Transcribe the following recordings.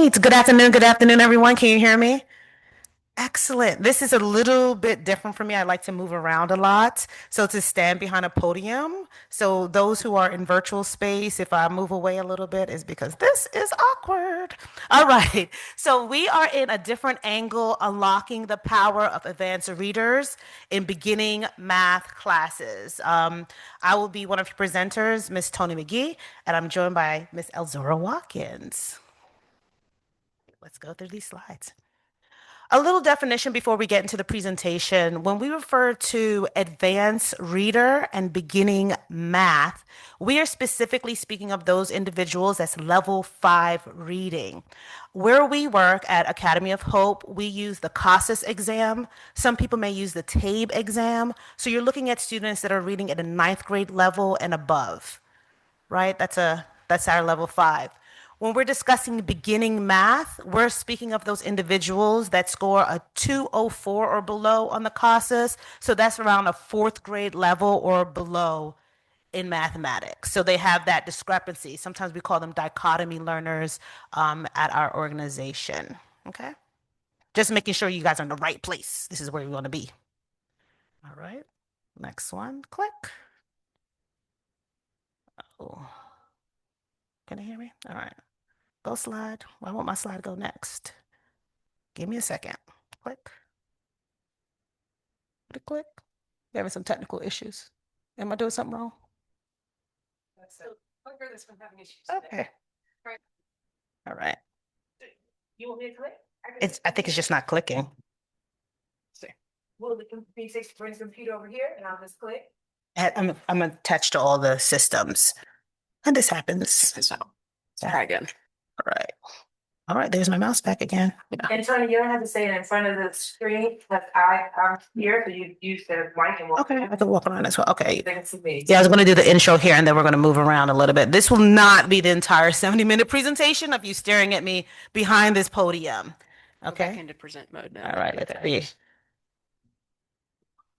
right. Good afternoon, everyone. Can you hear me? Excellent. This is a little bit different for me. I like to move around a lot. So to stand behind a podium. So those who are in virtual space, if I move away a little bit, is because this is awkward. All right. So we are in a different angle, unlocking the power of advanced readers in beginning math classes. I will be one of your presenters, Miss Tony McGee, and I'm joined by Miss Elzora Watkins. Let's go through these slides. A little definition before we get into the presentation. When we refer to advanced reader and beginning math, we are specifically speaking of those individuals that's level 5 reading. Where we work at Academy of Hope, we use the CASAS exam. Some people may use the TABE exam. So you're looking at students that are reading at a ninth grade level and above, right? That's our level 5. When we're discussing beginning math, we're speaking of those individuals that score a 204 or below on the CASAS. So that's around a fourth grade level or below in mathematics. So they have that discrepancy. Sometimes we call them dichotomy learners at our organization. Okay. Just making sure you guys are in the right place. This is where we want to be. All right. Next one. Click. Oh. Can you hear me? All right. Go slide. Why won't my slide go next? Give me a second. Click. Click. We're having some technical issues. Am I doing something wrong? Okay. All right. You want me to click? I think it's just not clicking. See. Will the P6 bring the computer over here and I'll just click? I'm attached to all the systems. And this happens. So, try again. All right. All right, there's my mouse back again. Yeah. And Tony, you don't have to say it in front of the screen, because I'm here, so you use the mic and walk. Okay, I can walk around as well. Okay. They can see me. Yeah, I was going to do the intro here and then we're going to move around a little bit. This will not be the entire 70-minute presentation of you staring at me behind this podium. Okay. Back into present mode now. All right, let's see.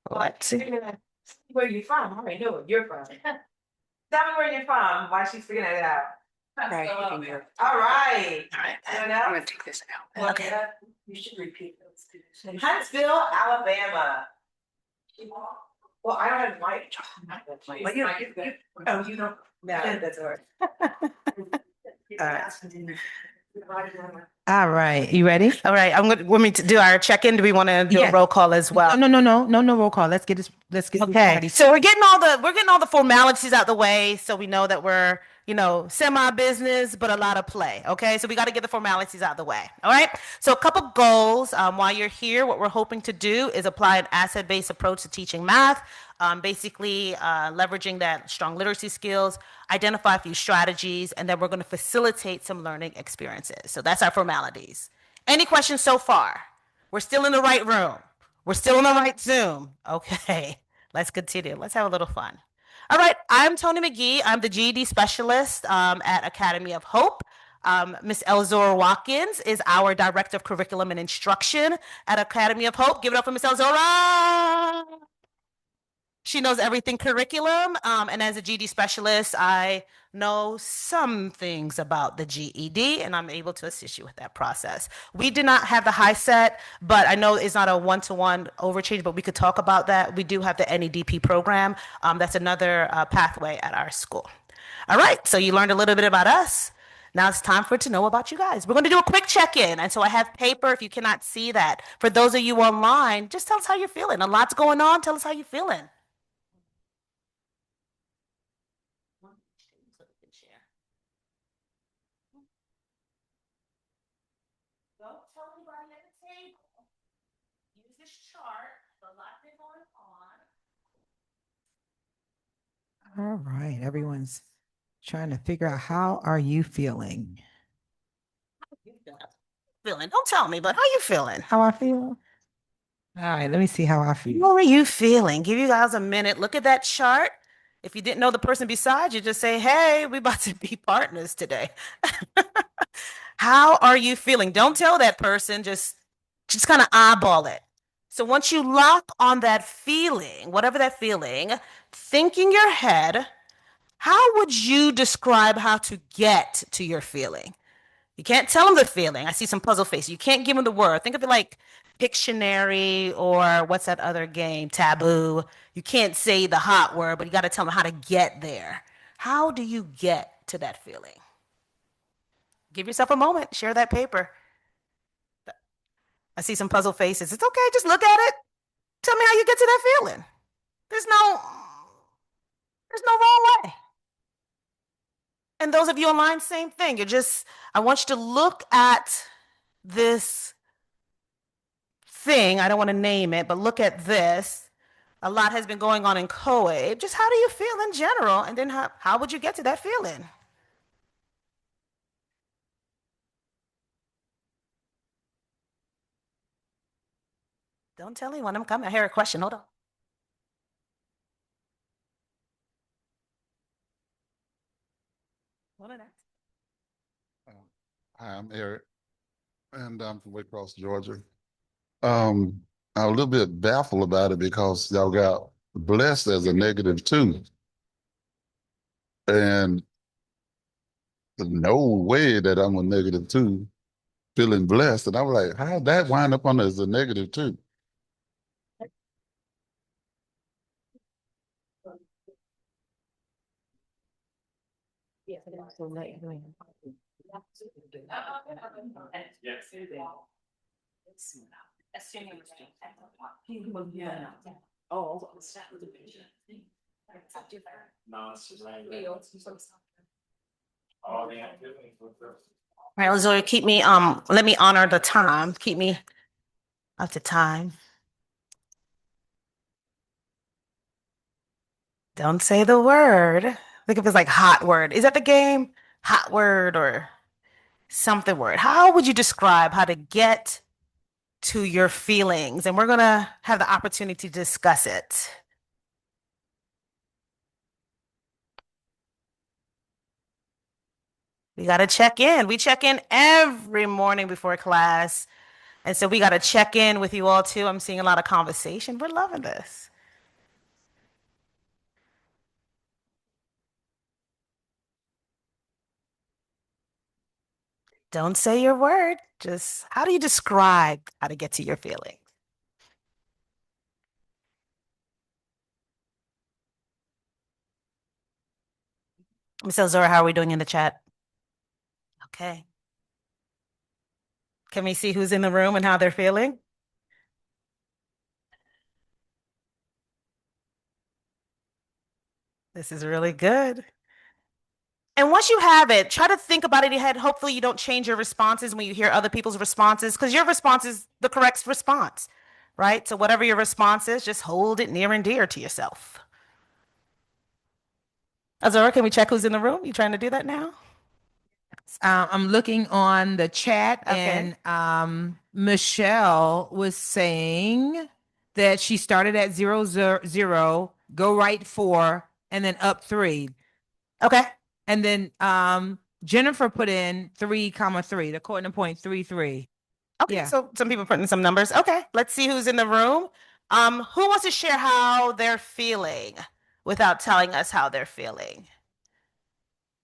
Let's see. Where you from? I already know where you're from. Tell me where you're from while she's figuring it out. Right. All right. All right. I'm gonna take this out. Okay. You should repeat those. Huntsville, Alabama. Well, I don't have mic. But you don't. No, that's all right. All right, you ready? All right, want me to do our check-in? Do we want to do a roll call as well? No roll call. Let's get this Okay, ready. so we're getting all the formalities out the way, so we know that we're, semi-business, but a lot of play. Okay, so we got to get the formalities out the way. All right, so a couple goals while you're here. What we're hoping to do is apply an asset-based approach to teaching math, basically leveraging that strong literacy skills, identify a few strategies, and then we're going to facilitate some learning experiences. So that's our formalities. Any questions so far? We're still in the right room. We're still in the right Zoom. Okay, let's continue. Let's have a little fun. All right, I'm Tony McGee. I'm the GED specialist at Academy of Hope. Miss Elzora Watkins is our Director of Curriculum and Instruction at Academy of Hope. Give it up for Miss Elzora. She knows everything curriculum, and as a GED specialist, I know some things about the GED, and I'm able to assist you with that process. We did not have the HiSET, but I know it's not a one-to-one overchange, but we could talk about that. We do have the NEDP program. That's another pathway at our school. All right, so you learned a little bit about us. Now it's time to know about you guys. We're going to do a quick check-in, and so I have paper if you cannot see that. For those of you online, just tell us how you're feeling. A lot's going on. Tell us how you're feeling. Use this chart. A lot been going on. All right, everyone's trying to figure out how are you feeling? Feeling? Don't tell me, but how you feeling? How I feel? All right, let me see how I feel. How are you feeling? Give you guys a minute. Look at that chart. If you didn't know the person beside you, just say, hey, we about to be partners today. How are you feeling? Don't tell that person, just kind of eyeball it. So once you lock on that feeling, whatever that feeling, think in your head, how would you describe how to get to your feeling? You can't tell them the feeling. I see some puzzle face. You can't give them the word. Think of it like Pictionary or what's that other game? Taboo. You can't say the hot word, but you got to tell them how to get there. How do you get to that feeling? Give yourself a moment. Share that paper. I see some puzzle faces. It's okay. Just look at it. Tell me how you get to that feeling. There's no, there's no wrong way. And those of you online, same thing. I want you to look at this thing. I don't want to name it, but look at this. A lot has been going on in COABE. Just how do you feel in general? And then how would you get to that feeling? Don't tell anyone I'm coming. I hear a question. Hold on. What an Hi, I'm Eric, and I'm from Waycross, Georgia. I'm a little bit baffled about it because y'all got blessed as a -2, and no way that I'm a -2 feeling blessed. And I'm like, how'd that wind up on as a -2? All right, Zoe, let me honor the time. Keep me up to time. Don't say the word. Think if it's like hot word. Is that the game? Hot word or something word. How would you describe how to get to your feelings? And we're gonna have the opportunity to discuss it. We got to check in. We check in every morning before class. And so we got to check in with you all too. I'm seeing a lot of conversation. We're loving this. Don't say your word. Just how do you describe how to get to your feelings? Ms. Elzora, how are we doing in the chat? Okay. Can we see who's in the room and how they're feeling? This is really good. And once you have it, try to think about it in your head. Hopefully, you don't change your responses when you hear other people's responses, because your response is the correct response, right? So, whatever your response is, just hold it near and dear to yourself. Azora, can we check who's in the room? You trying to do that now? I'm looking on the chat Okay. and Michelle was saying that she started at 0, 0, 0, go right 4, and then up 3. Okay. And then Jennifer put in 3, 3, the coordinate point 3, 3. Okay. Yeah. So some people putting some numbers. Okay. Let's see who's in the room. Who wants to share how they're feeling without telling us how they're feeling?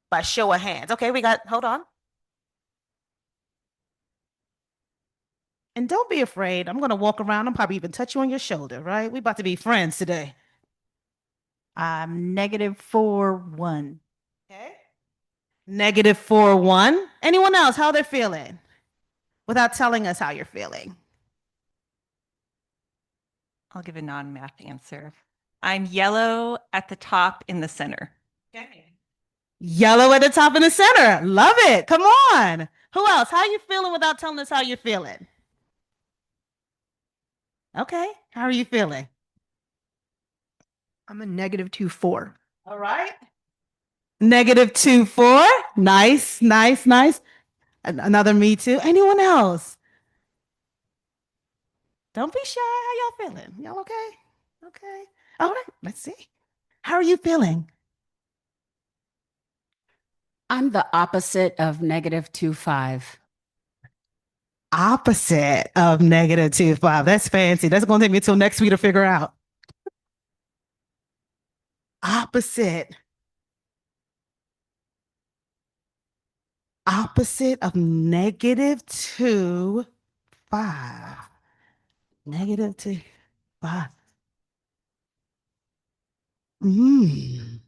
By show of hands. Okay, hold on. And don't be afraid. I'm gonna walk around and probably even touch you on your shoulder, right? We about to be friends today. -4, 1. Okay. -4, 1. Anyone else? How they're feeling? Without telling us how you're feeling. I'll give a non-math answer. I'm yellow at the top in the center. Okay. Yellow at the top in the center. Love it. Come on. Who else? How are you feeling without telling us how you're feeling? Okay. How are you feeling? I'm a -2, 4. All right. -2, 4. Nice, nice, nice. Another me too. Anyone else? Don't be shy. How y'all feeling? Y'all okay? Okay. All right. Let's see. How are you feeling? I'm the opposite of -2, 5. Opposite of -2, 5. That's fancy. That's going to take me till next week to figure out. Opposite. opposite of -2, 5. -2, 5. Mm.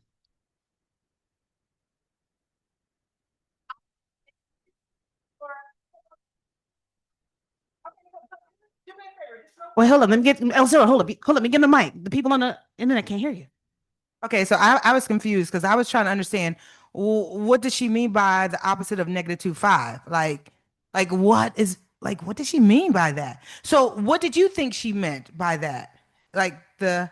Wait, hold on. Let me get Zero. Hold up. Hold up. Let me get the mic. The people on the internet can't hear you. Okay, so I was confused because I was trying to understand what does she mean by the opposite of -2, 5? Like what does she mean by that? So what did you think she meant by that? Like the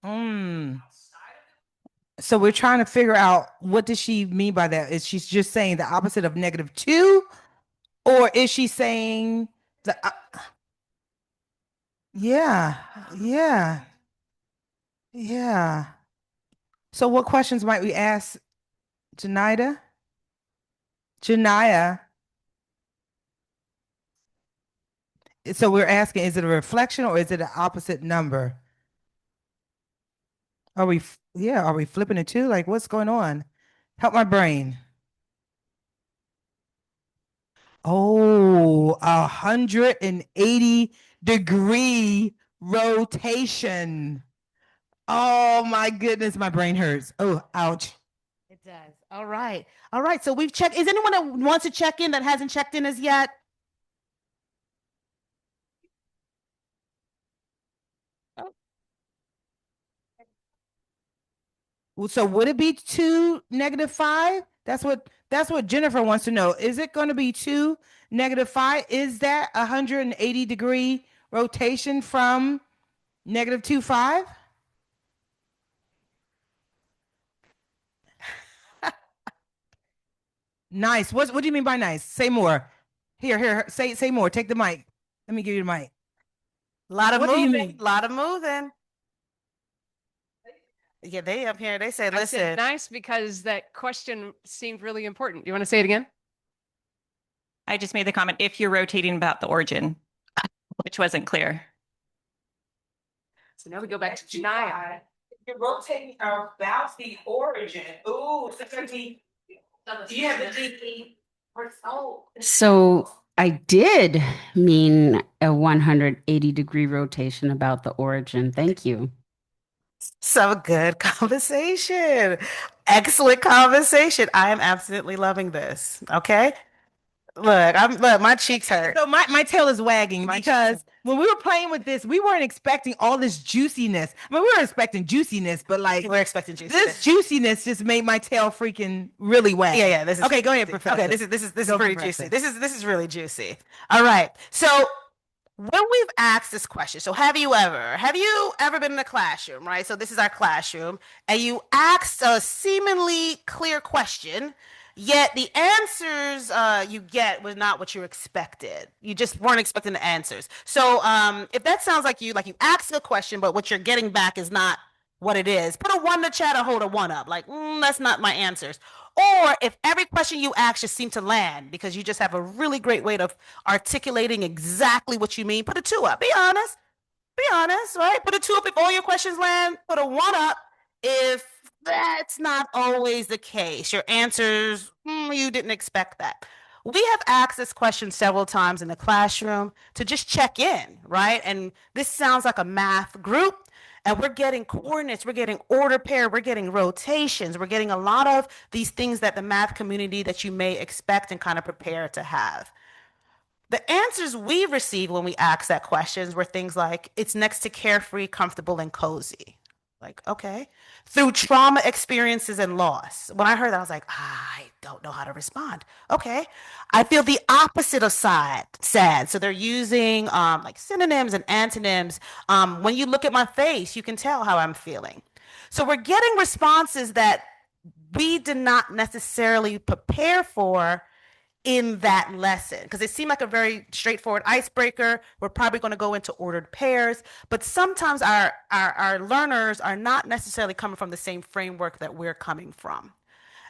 Mm. So we're trying to figure out what does she mean by that? Is she just saying the opposite of -2, or is she saying the yeah, yeah, yeah. So what questions might we ask Janida? Janaya. So we're asking, is it a reflection or is it an opposite number? Are we flipping it too? Like what's going on? Help my brain. Oh, 180-degree rotation. Oh my goodness, my brain hurts. Oh, ouch. It does. All right. All right. So we've checked. Is anyone that wants to check in that hasn't checked in as yet? So would it be 2 -5? That's what Jennifer wants to know. Is it going to be 2 -5? Is that 180-degree rotation from -2, 5? Nice. What do you mean by nice? Say more. Here, say more. Take the mic. Let me give you the mic. A lot of What do you moving. mean? A lot of moving. Yeah, they up here. They say, I said listen. nice because that question seemed really important. You want to say it again? I just made the comment if you're rotating about the origin, which wasn't clear. So now we go back to Janaya. You're rotating about the origin. Ooh, so it's gonna be. Do you have the DE? Oh. So I did mean a 180-degree rotation about the origin. Thank you. Some good conversation. Excellent conversation. I am absolutely loving this. Okay. Look, my cheeks hurt. So my tail is wagging My because when we were playing with this, we weren't expecting all this juiciness. I mean, we were expecting juiciness, but like We're expecting juice. this juiciness just made my tail freaking really wag. Yeah, this is Okay, go ahead, juicy. Professor. Okay, this is Go, pretty Professor. juicy. This is really juicy. All right. So when we've asked this question, so have you ever been in a classroom, right? So this is our classroom, and you asked a seemingly clear question, yet the answers you get was not what you expected. You just weren't expecting the answers. So if that sounds like you asked a question, but what you're getting back is not what it is, put a 1 in the chat or hold a 1 up. Like, that's not my answers. Or if every question you ask just seemed to land because you just have a really great way of articulating exactly what you mean, put a 2 up. Be honest. Be honest, right? Put a 2 up if all your questions land. Put a 1 up if that's not always the case. Your answers, you didn't expect that. We have asked this question several times in the classroom to just check in, right? And this sounds like a math group. And we're getting coordinates, we're getting order pair, we're getting rotations, we're getting a lot of these things that the math community that you may expect and kind of prepare to have. The answers we received when we asked that questions were things like, it's next to carefree, comfortable, and cozy. Like, okay. Through trauma experiences and loss. When I heard that, I was like, I don't know how to respond. Okay. I feel the opposite of sad. So they're using like synonyms and antonyms. When you look at my face, you can tell how I'm feeling. So we're getting responses that we did not necessarily prepare for in that lesson because it seemed like a very straightforward icebreaker. We're probably going to go into ordered pairs, but sometimes our learners are not necessarily coming from the same framework that we're coming from.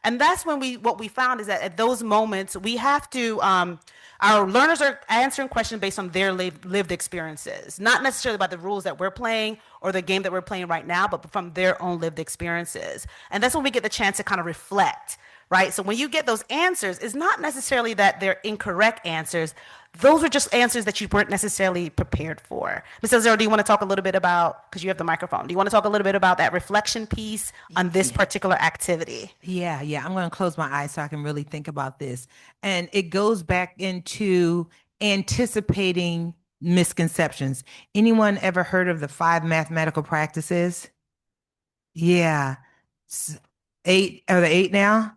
And that's when what we found is that at those moments, we have to, our learners are answering questions based on their lived experiences, not necessarily about the rules that we're playing or the game that we're playing right now, but from their own lived experiences. And that's when we get the chance to kind of reflect, right? So when you get those answers, it's not necessarily that they're incorrect answers. Those are just answers that you weren't necessarily prepared for. Ms. Ozero, do you want to talk a little bit about, because you have the microphone, do you want to talk a little bit about that reflection piece on this particular activity? Yeah. I'm going to close my eyes so I can really think about this. And it goes back into anticipating misconceptions. Anyone ever heard of the 5 mathematical practices? Yeah. 8, are there 8 now?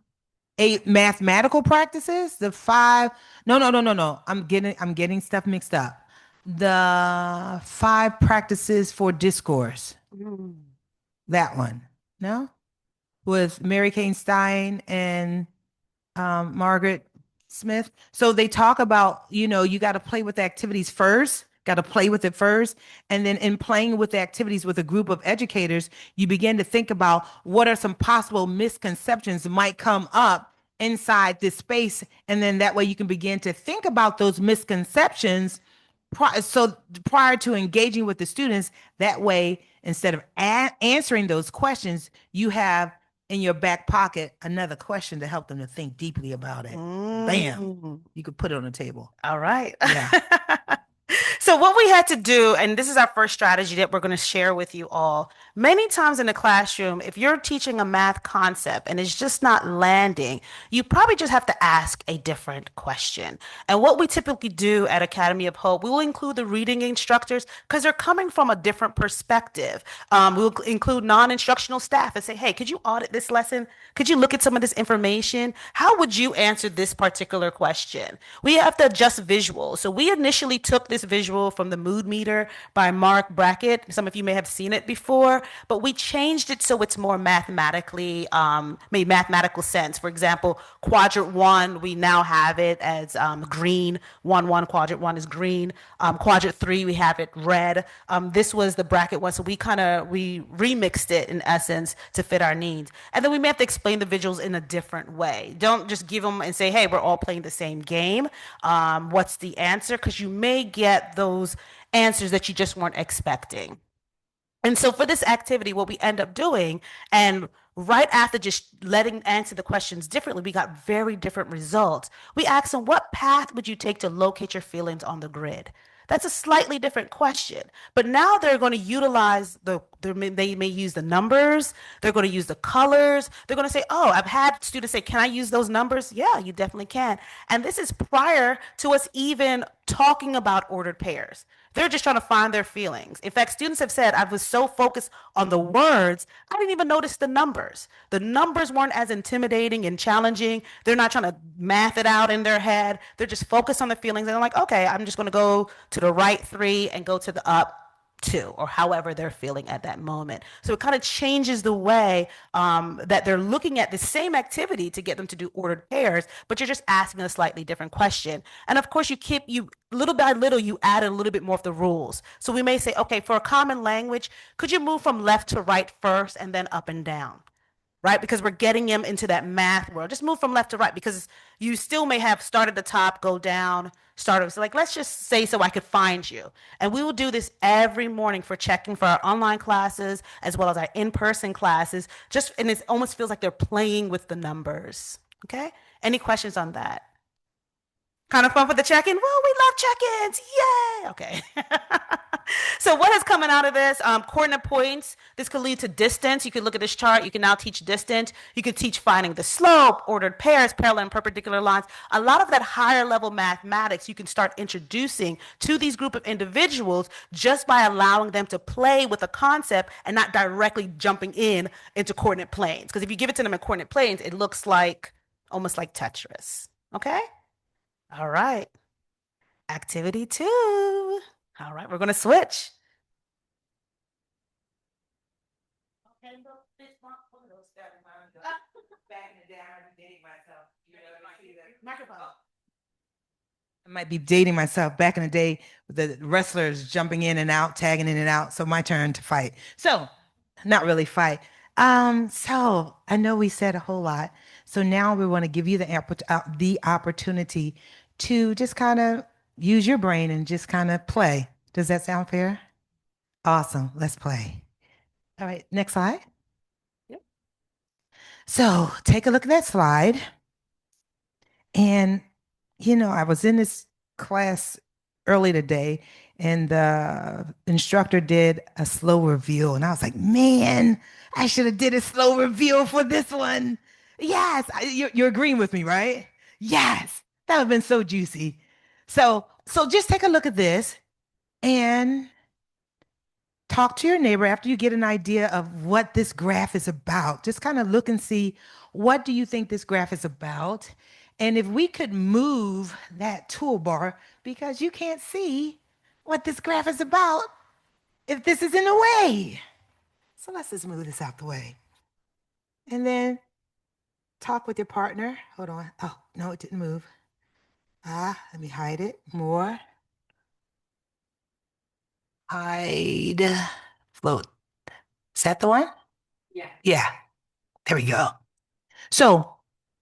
8 mathematical practices, the 5. No. I'm getting stuff mixed up. The 5 practices for discourse. That one. No? With Mary Kane Stein and Margaret Smith. So they talk about, you got to play with the activities first, got to play with it first. And then in playing with the activities with a group of educators, you begin to think about what are some possible misconceptions that might come up inside this space. And then that way you can begin to think about those misconceptions prior to engaging with the students. That way, instead of answering those questions, you have in your back pocket another question to help them to think deeply about it. Bam. You could put it on the table. All right. Yeah. So what we had to do, and this is our first strategy that we're going to share with you all. Many times in the classroom, if you're teaching a math concept and it's just not landing, you probably just have to ask a different question. And what we typically do at Academy of Hope, we will include the reading instructors because they're coming from a different perspective. We'll include non-instructional staff and say, hey, could you audit this lesson? Could you look at some of this information? How would you answer this particular question? We have to adjust visuals. So we initially took this visual from the Mood Meter by Mark Brackett. Some of you may have seen it before, but we changed it so it's more mathematically, made mathematical sense. For example, quadrant 1, we now have it as green. 1, quadrant 1 is green. Quadrant 3, we have it red. This was the bracket one, so we remixed it in essence to fit our needs. And then we may have to explain the visuals in a different way. Don't just give them and say, hey, we're all playing the same game. What's the answer? Because you may get those answers that you just weren't expecting. And so for this activity, what we end up doing, and right after just letting answer the questions differently, we got very different results. We asked them, what path would you take to locate your feelings on the grid? That's a slightly different question. But now they're going to utilize they may use the numbers. They're going to use the colors. They're going to say, oh, I've had students say, can I use those numbers? Yeah, you definitely can. And this is prior to us even talking about ordered pairs. They're just trying to find their feelings. In fact, students have said, I was so focused on the words, I didn't even notice the numbers. The numbers weren't as intimidating and challenging. They're not trying to math it out in their head. They're just focused on the feelings. And they're like, okay, I'm just going to go to the right 3 and go to the up 2, or however they're feeling at that moment. So it kind of changes the way that they're looking at the same activity to get them to do ordered pairs, but you're just asking a slightly different question. And of course, you little by little, you add a little bit more of the rules. So we may say, okay, for a common language, could you move from left to right first and then up and down? Right? Because we're getting them into that math world. Just move from left to right, because you still may have start at the top, go down, start over. So like, let's just say so I could find you. And we will do this every morning for checking for our online classes as well as our in-person classes. And it almost feels like they're playing with the numbers. Okay? Any questions on that? Kind of fun for the check-in? Well, we love check-ins. Yay! Okay. So what is coming out of this? Coordinate points. This could lead to distance. You could look at this chart. You can now teach distance. You could teach finding the slope, ordered pairs, parallel and perpendicular lines. A lot of that higher level mathematics you can start introducing to these group of individuals just by allowing them to play with a concept and not directly jumping into coordinate planes. Because if you give it to them in coordinate planes, it looks like almost like Tetris. Okay? All right. Activity 2. All right, we're going to switch. I might be dating myself. Back in the day, the wrestlers jumping in and out, tagging in and out. So my turn to fight. So, not really fight. So I know we said a whole lot. So now we want to give you the opportunity to just kind of use your brain and just kind of play. Does that sound fair? Awesome. Let's play. All right, next slide. Yep. So take a look at that slide. And, I was in this class early today, and the instructor did a slow reveal. And I was like, man, I should have did a slow reveal for this one. Yes, you're agreeing with me, right? Yes, that would have been so juicy. So just take a look at this and talk to your neighbor after you get an idea of what this graph is about. Just kind of look and see, what do you think this graph is about? And if we could move that toolbar, because you can't see what this graph is about if this is in the way. So let's just move this out the way. And then talk with your partner. Hold on. Oh, no, it didn't move. Let me hide it more. Hide. Float. Is that the one? Yeah. Yeah. There we go. So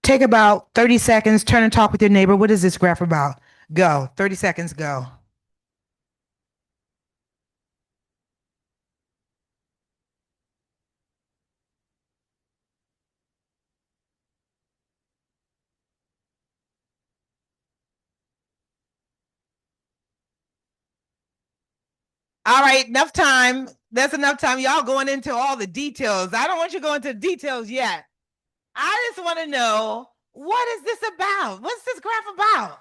take about 30 seconds, turn and talk with your neighbor. What is this graph about? Go. 30 seconds, go. All right, enough time. That's enough time. Y'all going into all the details. I don't want you to go into the details yet. I just want to know, what is this about? What's this graph about?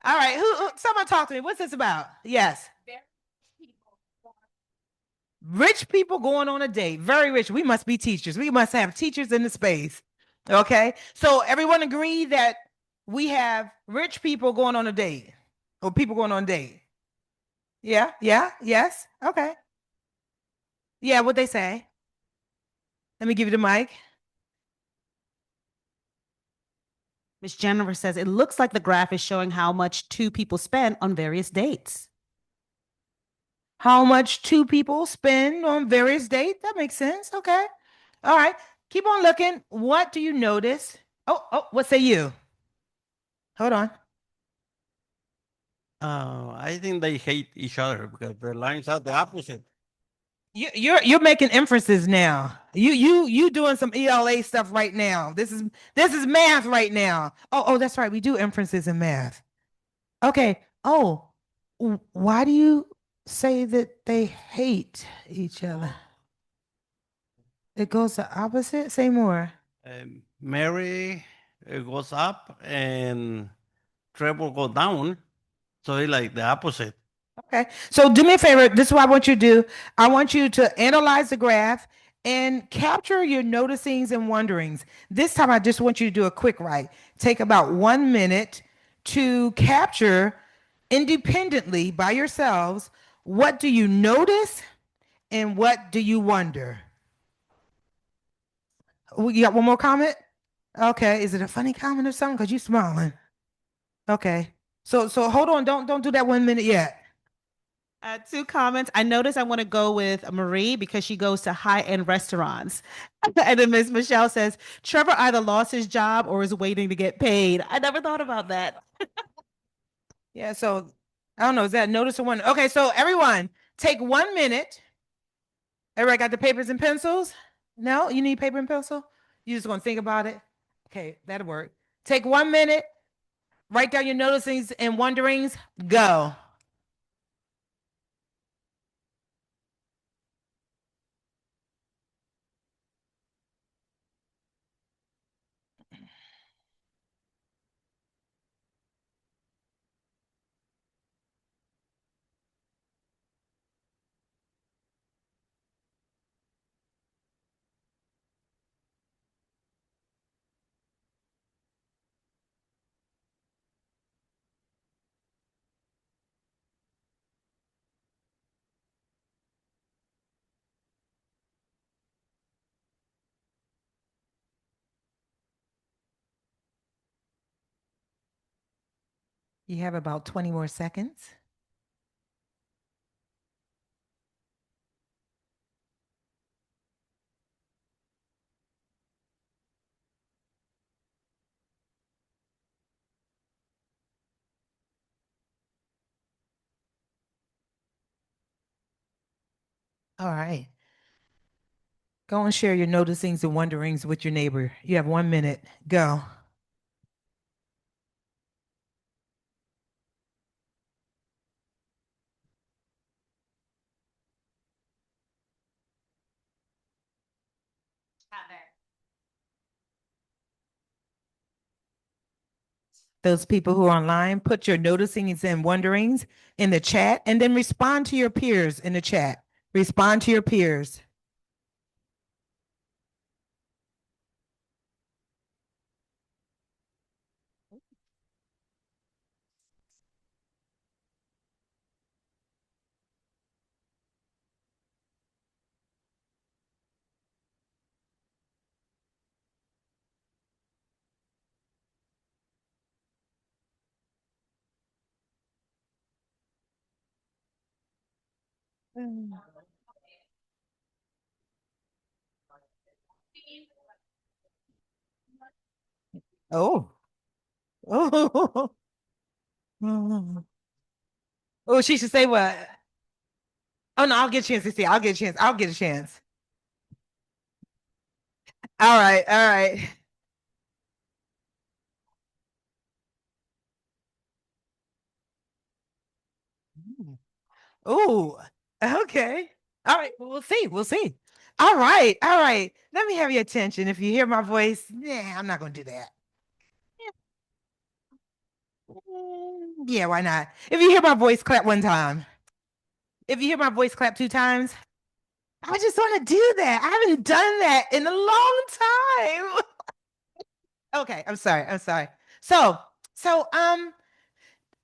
All right, someone talk to me. What's this about? Yes. Rich people going on a date. Very rich. We must be teachers. We must have teachers in the space. Okay. So everyone agree that we have rich people going on a date, or people going on a date. Yeah. Yeah. Yes. Okay. Yeah. What they say. Let me give you the mic. Miss Jennifer says it looks like the graph is showing how much two people spend on various dates. How much two people spend on various dates? That makes sense. Okay. All right. Keep on looking. What do you notice? Oh, what say you? Hold on. I think they hate each other because the lines are the opposite. You're making inferences now. You doing some ELA stuff right now. This is math right now. Oh, that's right. We do inferences in math. Okay. Oh, why do you say that they hate each other? It goes the opposite. Say more. Mary goes up and Trevor go down. So it's like the opposite. Okay. So do me a favor. This is what I want you to do. I want you to analyze the graph and capture your noticings and wonderings. This time, I just want you to do a quick write. Take about 1 minute to capture independently by yourselves, what do you notice and what do you wonder? You got one more comment? Okay. Is it a funny comment or something? Because you smiling. Okay. So hold on. Don't do that 1 minute yet. Two comments. I noticed I want to go with Marie because she goes to high-end restaurants. And then Miss Michelle says, Trevor either lost his job or is waiting to get paid. I never thought about that. Yeah, so I don't know. Is that notice or one? Okay, so everyone, take 1 minute. Everybody got the papers and pencils? No? You need paper and pencil? You just gonna think about it? Okay, that'll work. Take 1 minute, write down your noticings and wonderings, go. You have about 20 more seconds. All right. Go and share your noticings and wonderings with your neighbor. You have 1 minute. Go. Those people who are online, put your noticings and wonderings in the chat and then respond to your peers in the chat. Respond to your peers. Oh. Oh. Oh, she should say what? Oh no, I'll get a chance to see. I'll get a chance. I'll get a chance. All right, all right. Oh, okay. All right, well, we'll see. We'll see. All right, all right. Let me have your attention. If you hear my voice, yeah, I'm not gonna do that. Yeah, why not? If you hear my voice, clap 1 time. If you hear my voice, clap 2 times. I just want to do that. I haven't done that in a long time. Okay, I'm sorry. I'm sorry. So,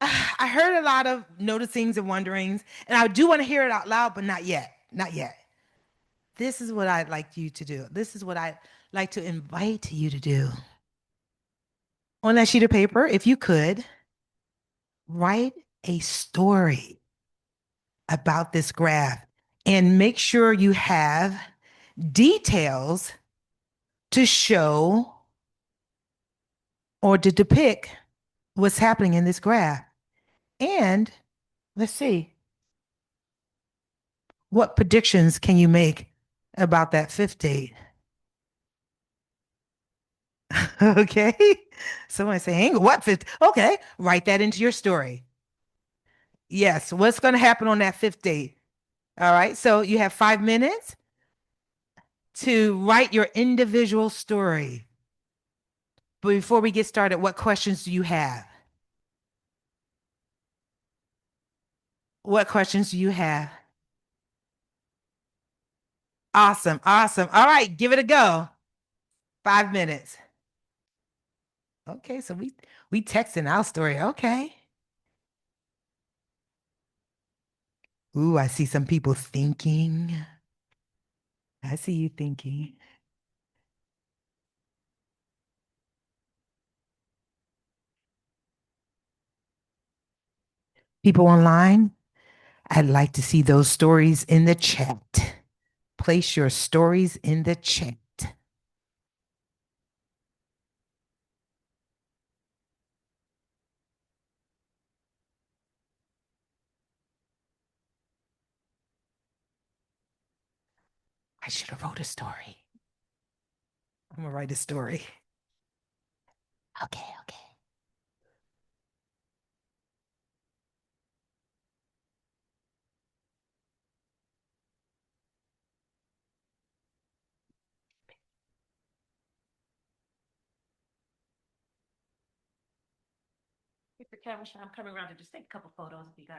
I heard a lot of noticings and wonderings, and I do want to hear it out loud, but not yet. Not yet. This is what I'd like you to do. This is what I'd like to invite you to do. On that sheet of paper, if you could, write a story about this graph and make sure you have details to show or to depict what's happening in this graph. And let's see, what predictions can you make about that fifth date? Okay. Someone saying, what fifth? Okay, write that into your story. Yes, what's going to happen on that fifth date? All right, so you have 5 minutes to write your individual story. But before we get started, what questions do you have? What questions do you have? Awesome, awesome. All right, give it a go. 5 minutes. Okay, so we texting our story. Okay. Ooh, I see some people thinking. I see you thinking. People online, I'd like to see those stories in the chat. Place your stories in the chat. I should have wrote a story. I'm gonna write a story. Okay, okay. Mr. Kevin, I'm coming around to just take a couple photos of you guys.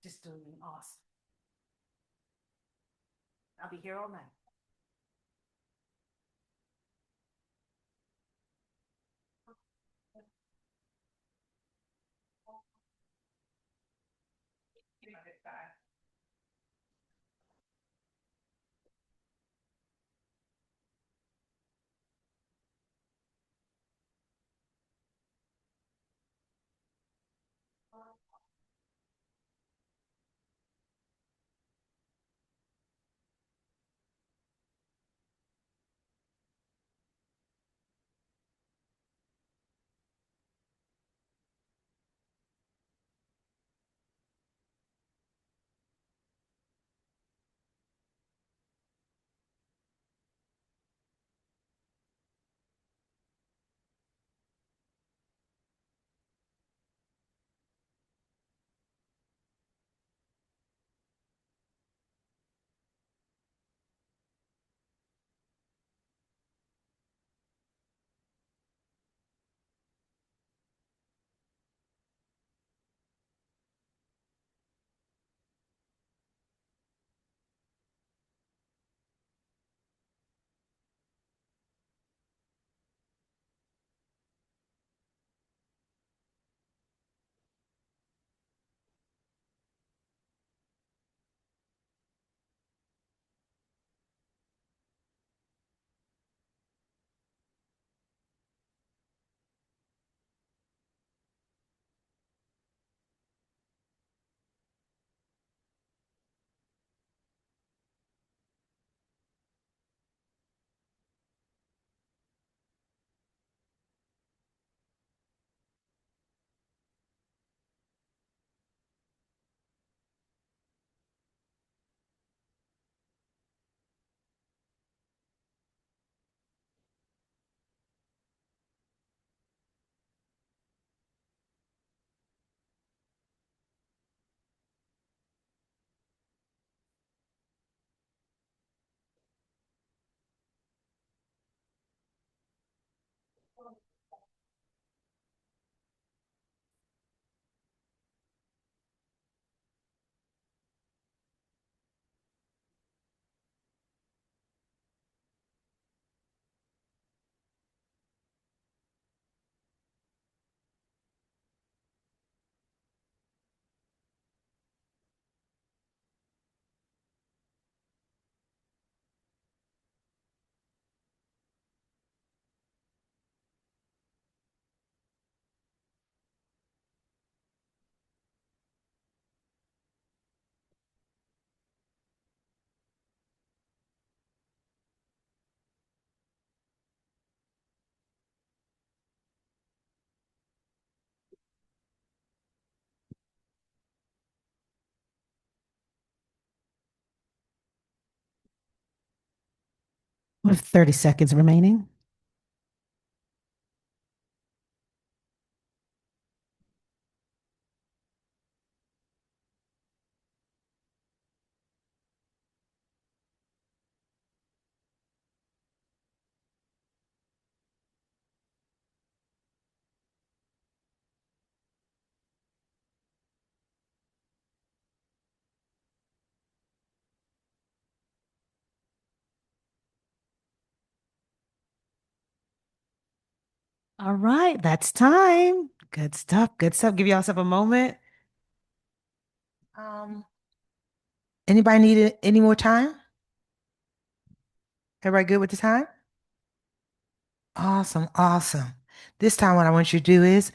Just doing awesome. I'll be here all night. With 30 seconds remaining. All right, that's time. Good stuff. Good stuff. Give yourself a moment. Um, anybody need any more time? Everybody good with the time? Awesome, awesome. This time, what I want you to do is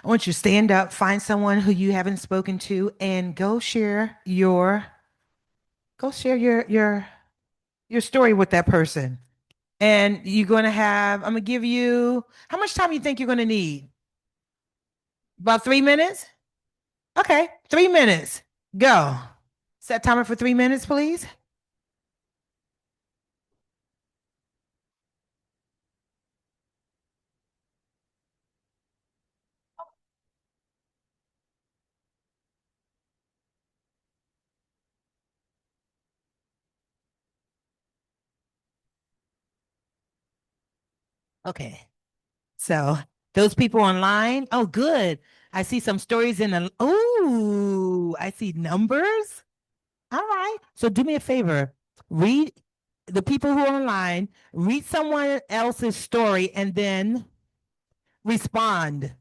I want you to stand up, find someone who you haven't spoken to, and go share your story with that person. And you're gonna have, I'm gonna give you how much time you think you're gonna need? About 3 minutes? Okay, 3 minutes. Go. Set timer for 3 minutes, please. Okay. So those people online, oh, good. I see some stories in the, oh, I see numbers. All right. So do me a favor. Read the people who are online, read someone else's story, and then respond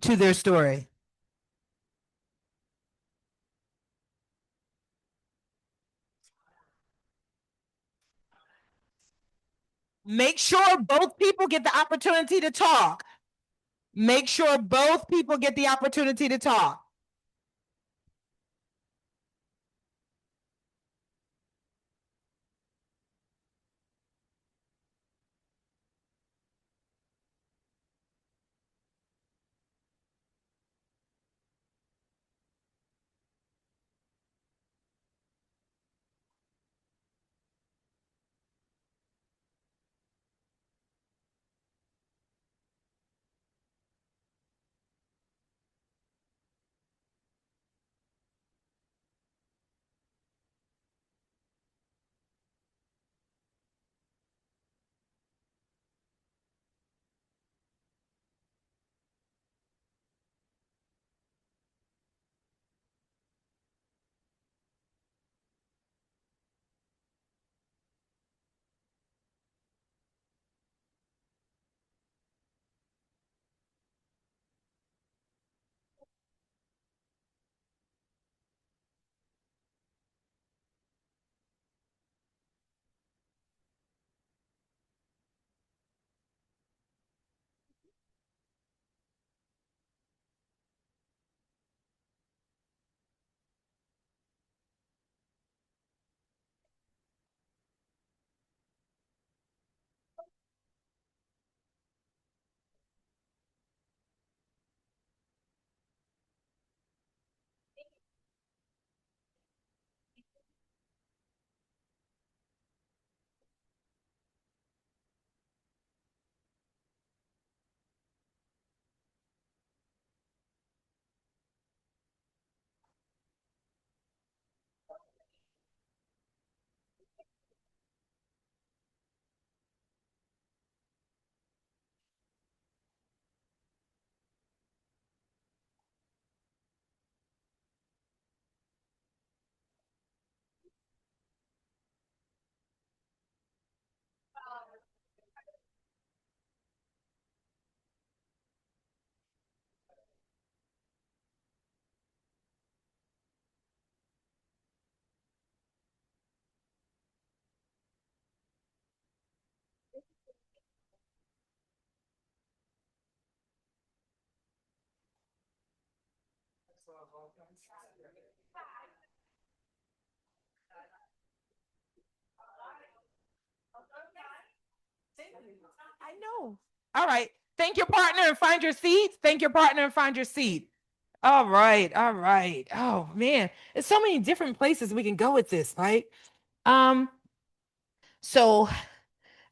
to their story. Make sure both people get the opportunity to talk. Make sure both people get the opportunity to talk. I know. All right. Thank your partner and find your seat. Thank your partner and find your seat. All right. All right. Oh man. There's so many different places we can go with this, right? Um, So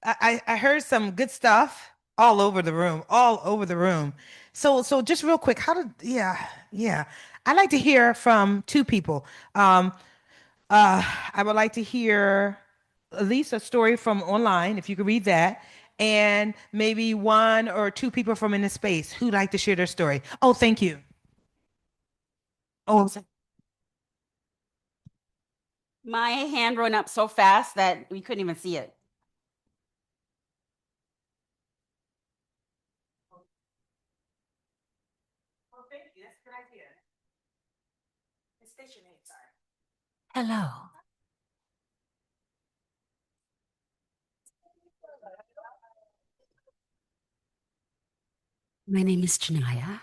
I heard some good stuff all over the room, all over the room. So just real quick, how did yeah. I'd like to hear from two people. Um I would like to hear at least a story from online, if you could read that, and maybe one or two people from in the space who'd like to share their story. Oh, thank you. Oh, My hand went up so fast that we couldn't even see it. Well, thank you. That's a good idea. Station name, sorry. Hello. My name is Janaya.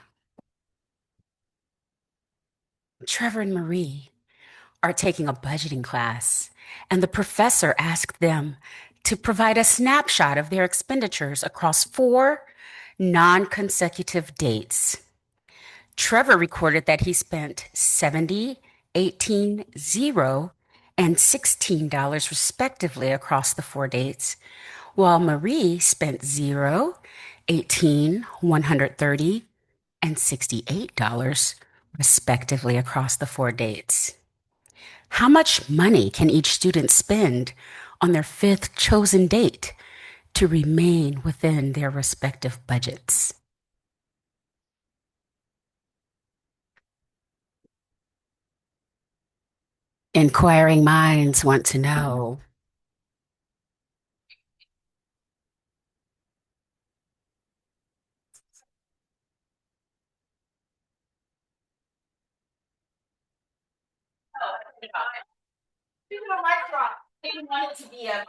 Trevor and Marie are taking a budgeting class, and the professor asked them to provide a snapshot of their expenditures across 4 non-consecutive dates. Trevor recorded that he spent $70, $18, $0, and $16 respectively across the 4 dates, while Marie spent $0, $18, $130, and $68 respectively across the 4 dates. How much money can each student spend on their 5th chosen date to remain within their respective budgets? Inquiring minds want to know.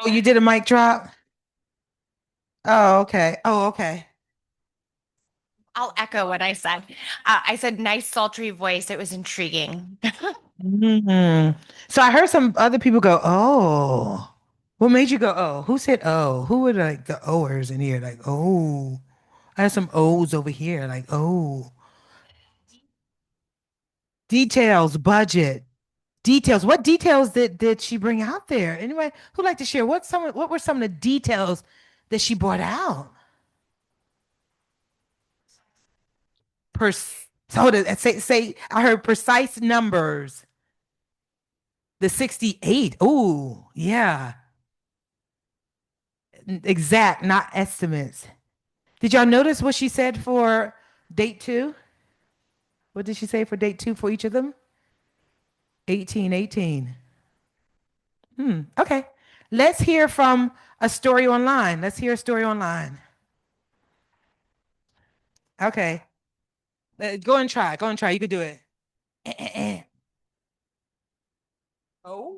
oh, you did a mic drop? Oh, okay. Oh, okay. I'll echo what I said. I said nice, sultry voice. It was intriguing. Mhm. So I heard some other people go, oh. What made you go, oh? Who said oh? Who were like the Oers in here? Like, oh. I have some O's over here. Like, oh. Details, budget, details. What details did she bring out there? Anyway, who'd like to share? What were some of the details that she brought out? Per so say I heard precise numbers. The 68. Oh, yeah. Exact, not estimates. Did y'all notice what she said for date 2? What did she say for date 2 for each of them? 18, 18. Okay. Let's hear from a story online. Let's hear a story online. Okay. Go and try. Go and try. You could do it. Oh,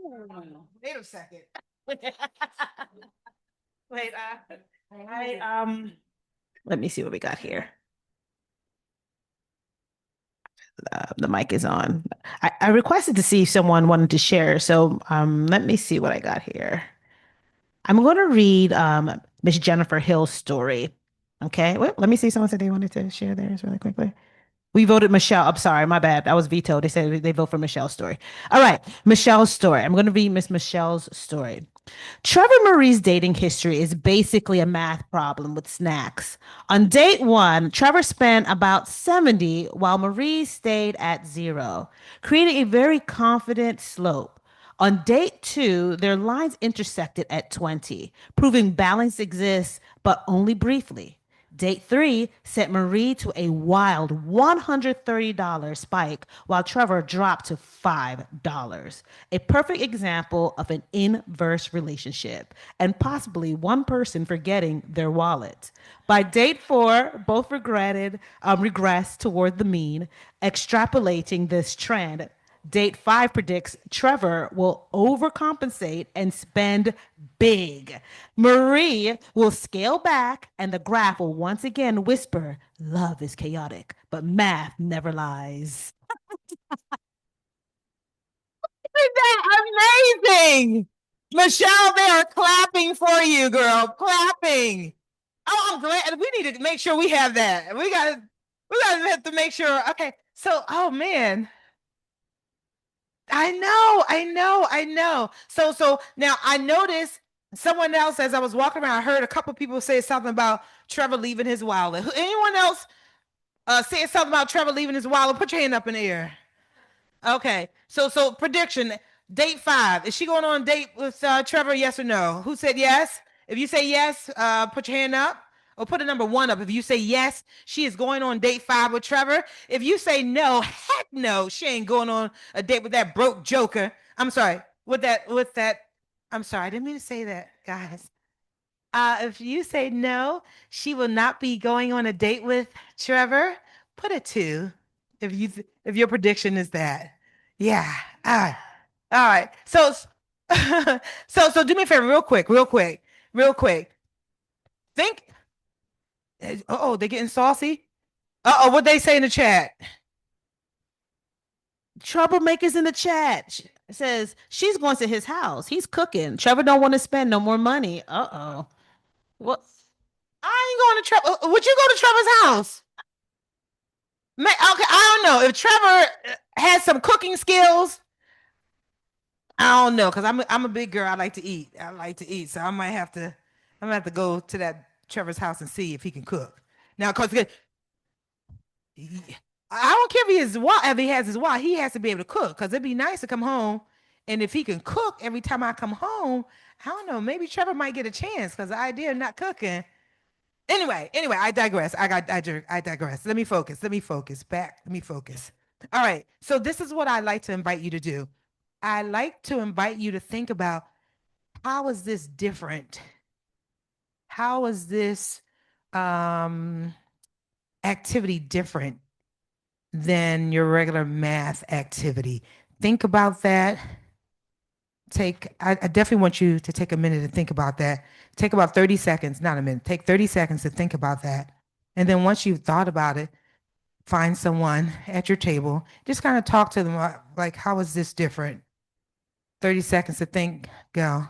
wait a second. Wait, let me see what we got here. The mic is on. I requested to see if someone wanted to share. So let me see what I got here. I'm going to read Miss Jennifer Hill's story. Okay. Wait, let me see. Someone said they wanted to share theirs really quickly. We voted Michelle. I'm sorry, my bad. I was vetoed. They said they vote for Michelle's story. All right, Michelle's story. I'm going to read Miss Michelle's story. Trevor Marie's dating history is basically a math problem with snacks. On date 1, Trevor spent about 70 while Marie stayed at 0, creating a very confident slope. On date 2, their lines intersected at 20, proving balance exists, but only briefly. Date 3 sent Marie to a wild $130 spike while Trevor dropped to $5. A perfect example of an inverse relationship and possibly one person forgetting their wallet. By date 4, both regressed toward the mean, extrapolating this trend. Date 5 predicts Trevor will overcompensate and spend big. Marie will scale back, and the graph will once again whisper, love is chaotic, but math never lies. Isn't that amazing? Michelle, they are clapping for you, girl. Clapping. Oh, I'm glad. We need to make sure we have that. We gotta have to make sure. Okay. So, oh man. I know. So now I noticed Someone else, as I was walking around, I heard a couple people say something about Trevor leaving his wallet. Anyone else say something about Trevor leaving his wallet? Put your hand up in the air. Okay. So prediction, date 5. Is she going on a date with Trevor? Yes or no? Who said yes? If you say yes, put your hand up. Or put a number 1 up. If you say yes, she is going on date 5 with Trevor. If you say no, heck no, she ain't going on a date with that broke joker. I'm sorry. With that, I'm sorry, I didn't mean to say that, guys. If you say no, she will not be going on a date with Trevor. Put a 2 if your prediction is that. Yeah. All right. All right. So so do me a favor, real quick. Think. Oh, they're getting saucy. What they say in the chat? Troublemakers in the chat says she's going to his house. He's cooking. Trevor don't want to spend no more money. Uh-oh. What? I ain't going to Trevor. Would you go to Trevor's house? Okay, I don't know if Trevor has some cooking skills. I don't know because I'm a big girl. I like to eat. So I'm gonna have to go to that Trevor's house and see if he can cook. Now, cause I don't care if he has his wife. He has to be able to cook because it'd be nice to come home, and if he can cook every time I come home, I don't know. Maybe Trevor might get a chance because the idea of not cooking. Anyway, I digress. I digress. Let me focus. Let me focus. All right. So this is what I like to invite you to do. I like to invite you to think about, how is this different? How is this activity different than your regular math activity? Think about that. I definitely want you to take a minute to think about that. Take about 30 seconds, not a minute. Take 30 seconds to think about that. And then once you've thought about it, find someone at your table. Just kind of talk to them like, how is this different? 30 seconds to think. Go.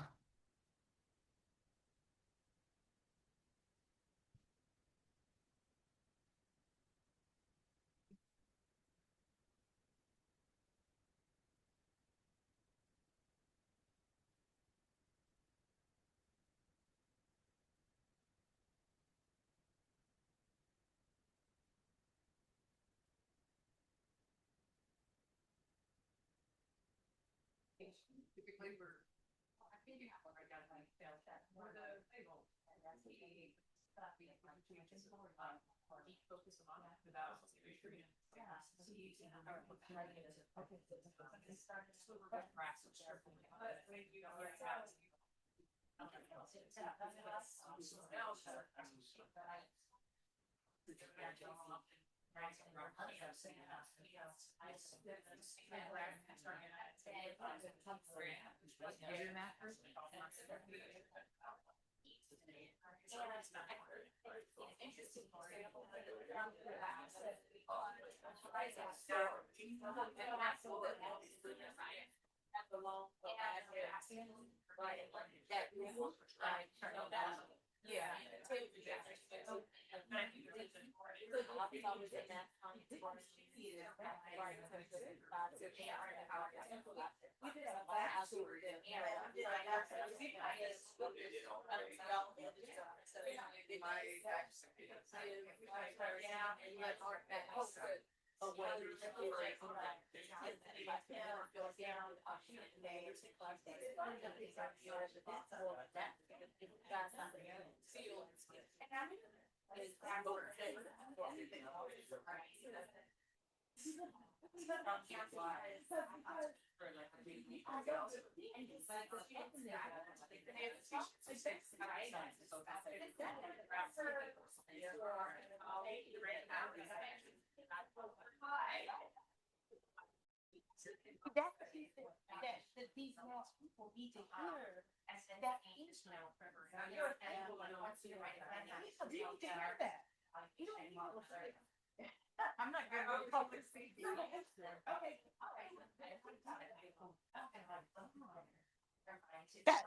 That,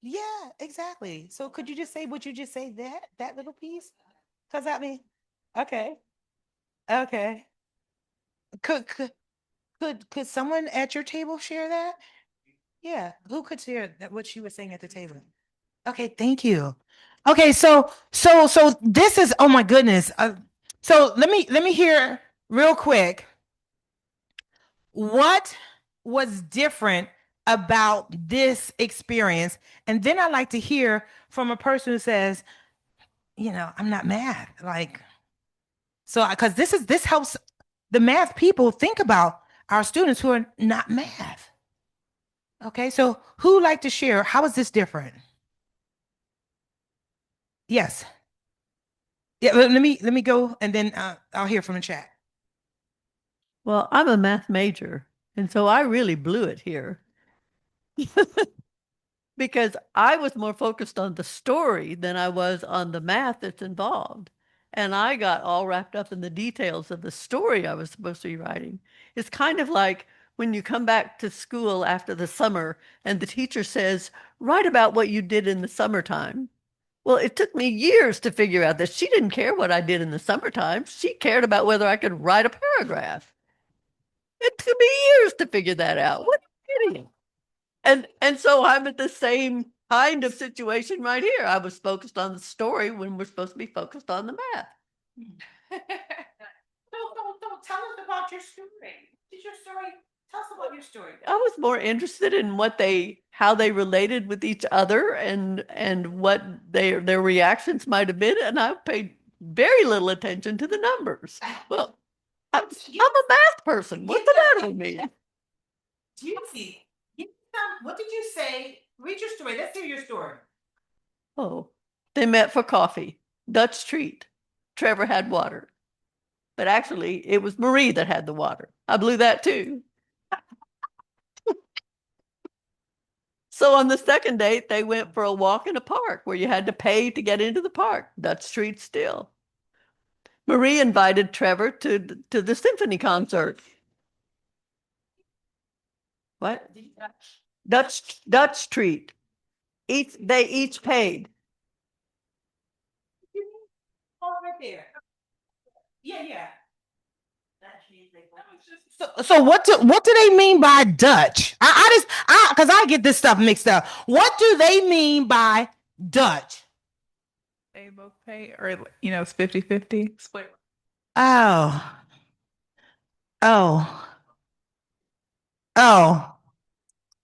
yeah, exactly. So could you just say, would you just say that little piece? Because I mean, okay, okay. Could could could someone at your table share that? Yeah, who could share that what she was saying at the table? Okay, thank you. Okay, so this is, oh my goodness. So let me hear real quick. What was different about this experience? And then I'd like to hear from a person who says, I'm not mad. Like, so because this helps the math people think about our students who are not math. Okay, so who would like to share? How is this different? Yes. Yeah, let me go and then I'll hear from the chat. Well, I'm a math major, and so I really blew it here. Because I was more focused on the story than I was on the math that's involved. And I got all wrapped up in the details of the story I was supposed to be writing. It's kind of like when you come back to school after the summer and the teacher says, write about what you did in the summertime. Well, it took me years to figure out that she didn't care what I did in the summertime. She cared about whether I could write a paragraph. It took me years to figure that out. What are you kidding? And so I'm at the same kind of situation right here. I was focused on the story when we're supposed to be focused on the math. Don't tell us about your story. Did your story? Tell us about your story. I was more interested in how they related with each other and what their reactions might have been, and I paid very little attention to the numbers. Well, I'm a math person. What's the matter with me? Juicy. What did you say? Read your story. Let's hear your story. Oh, they met for coffee. Dutch treat. Trevor had water. But actually, it was Marie that had the water. I blew that too. So on the second date, they went for a walk in a park where you had to pay to get into the park. Dutch treat still. Marie invited Trevor to the symphony concert. What? Dutch treat. They each paid. Oh, right there. Yeah. So what do they mean by Dutch? Because I get this stuff mixed up. What do they mean by Dutch? They both pay, or it's 50-50 split. Oh.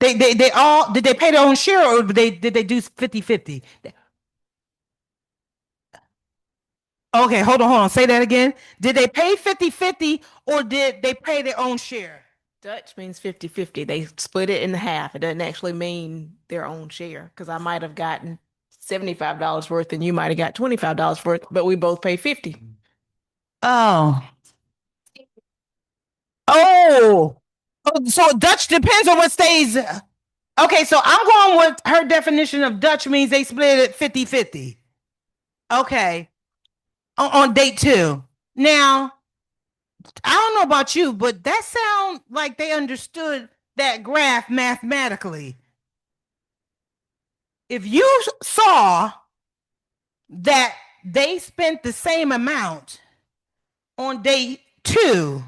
They all, did they pay their own share, or did they do 50-50? Okay, hold on. Say that again. Did they pay 50-50 or did they pay their own share? Dutch means 50-50. They split it in half. It doesn't actually mean their own share, because I might have gotten $75 worth and you might have got $25 worth, but we both pay 50. Oh, so Dutch depends on what stays. Okay, so I'm going with her definition of Dutch means they split it 50-50. Okay. On date 2. Now, I don't know about you, but that sounds like they understood that graph mathematically. If you saw that they spent the same amount on date 2,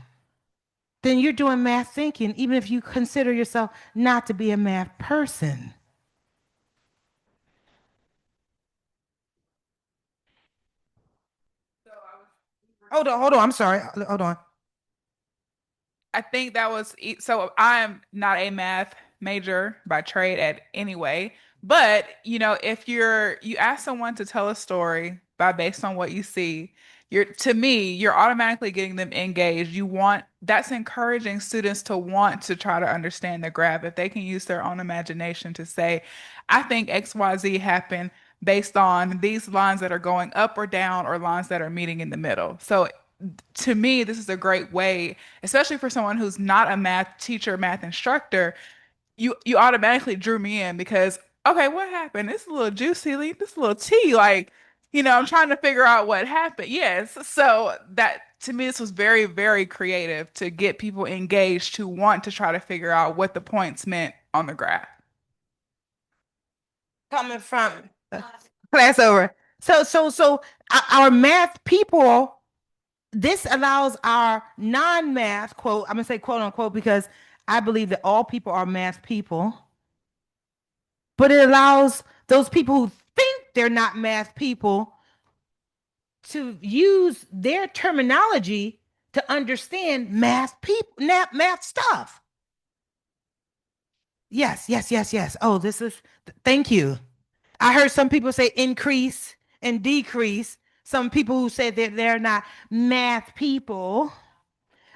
then you're doing math thinking, even if you consider yourself not to be a math person. Hold on. I'm sorry. Hold on. I think that was so. I'm not a math major by trade at anyway, but if you ask someone to tell a story based on what you see, you're automatically getting them engaged. That's encouraging students to want to try to understand the graph. If they can use their own imagination to say, I think XYZ happened based on these lines that are going up or down or lines that are meeting in the middle. So to me, this is a great way, especially for someone who's not a math teacher, math instructor. You automatically drew me in because, okay, what happened? It's a little juicy, this a little tea. I'm trying to figure out what happened. Yes. So that to me, this was very, very creative to get people engaged to want to try to figure out what the points meant on the graph. Coming from class over. So our math people, this allows our non-math, quote, I'm gonna say quote unquote, because I believe that all people are math people, but it allows those people who they're not math people to use their terminology to understand math people, math stuff. Yes, yes, yes, yes. Oh, thank you. I heard some people say increase and decrease. Some people who say that they're not math people.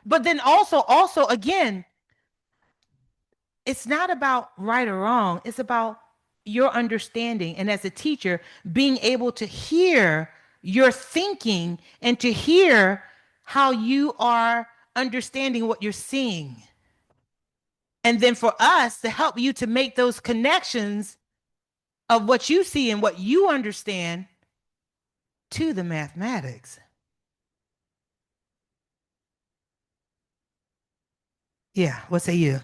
But then also again, it's not about right or wrong. It's about your understanding. And as a teacher, being able to hear your thinking and to hear how you are understanding what you're seeing. And then for us to help you to make those connections of what you see and what you understand to the mathematics. Yeah, what say you?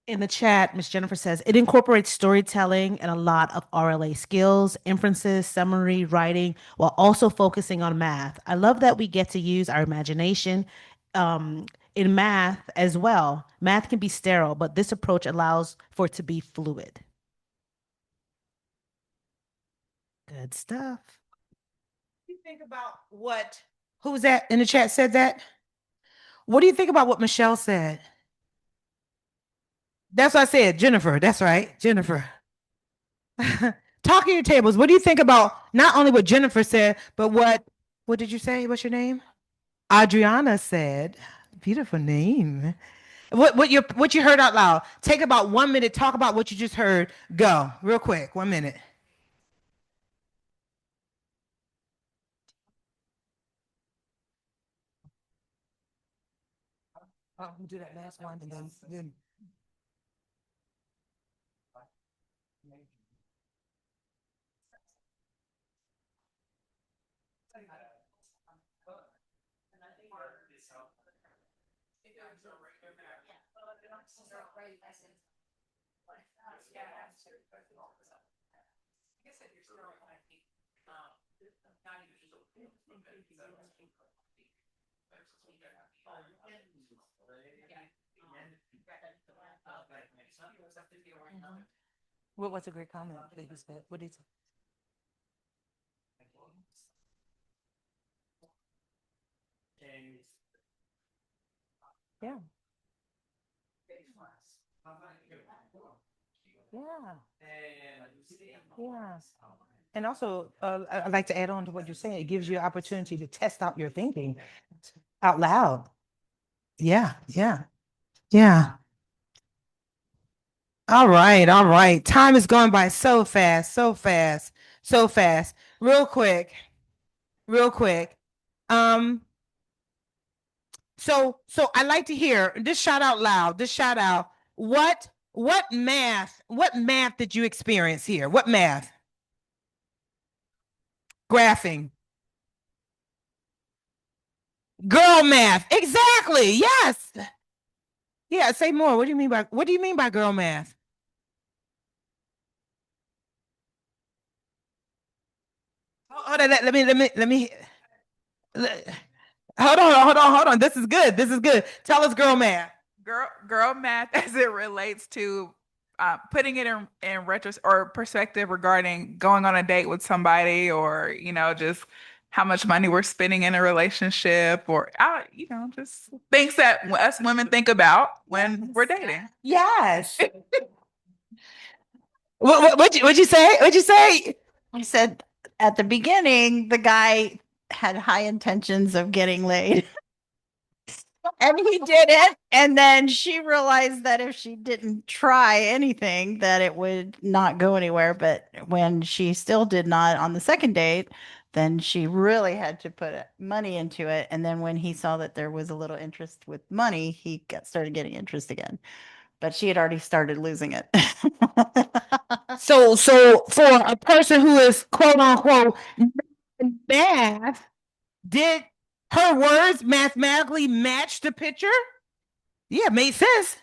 In the chat, Miss Jennifer says it incorporates storytelling and a lot of RLA skills, inferences, summary, writing, while also focusing on math. I love that we get to use our imagination in math as well. Math can be sterile, but this approach allows for it to be fluid. Good stuff. What do you think about what? Who was that in the chat said that? What do you think about what Michelle said? That's what I said, Jennifer. That's right, Jennifer. Talk at your tables. What do you think about not only what Jennifer said, but what did you say? What's your name? Adriana said. Beautiful name. What you heard out loud. Take about 1 minute. Talk about what you just heard. Go real quick. 1 minute. I'll do that last one and then. What was a great comment that you said? What did you say? Yeah. Yeah. Yeah. And also, I'd like to add on to what you're saying. It gives you an opportunity to test out your thinking out loud. Yeah. Yeah. Yeah. All right. All right. Time is going by so fast, so fast, so fast. Real quick. Real quick. So I like to hear this shout out loud. This shout out. What math did you experience here? What math? Graphing. Girl math. Exactly. Yes. Yeah, say more. What do you mean by girl math? Hold on, let me hold on. This is good. This is good. Tell us girl math. Girl math as it relates to putting it in or perspective regarding going on a date with somebody, or just how much money we're spending in a relationship, or just things that us women think about when we're dating. Yes. What'd you say? What'd you say? I said at the beginning, the guy had high intentions of getting laid. And he didn't. And then she realized that if she didn't try anything, that it would not go anywhere. But when she still did not on the second date, then she really had to put money into it. And then when he saw that there was a little interest with money, he started getting interest again. But she had already started losing it. So for a person who is quote unquote math, did her words mathematically match the picture? Yeah, it made sense.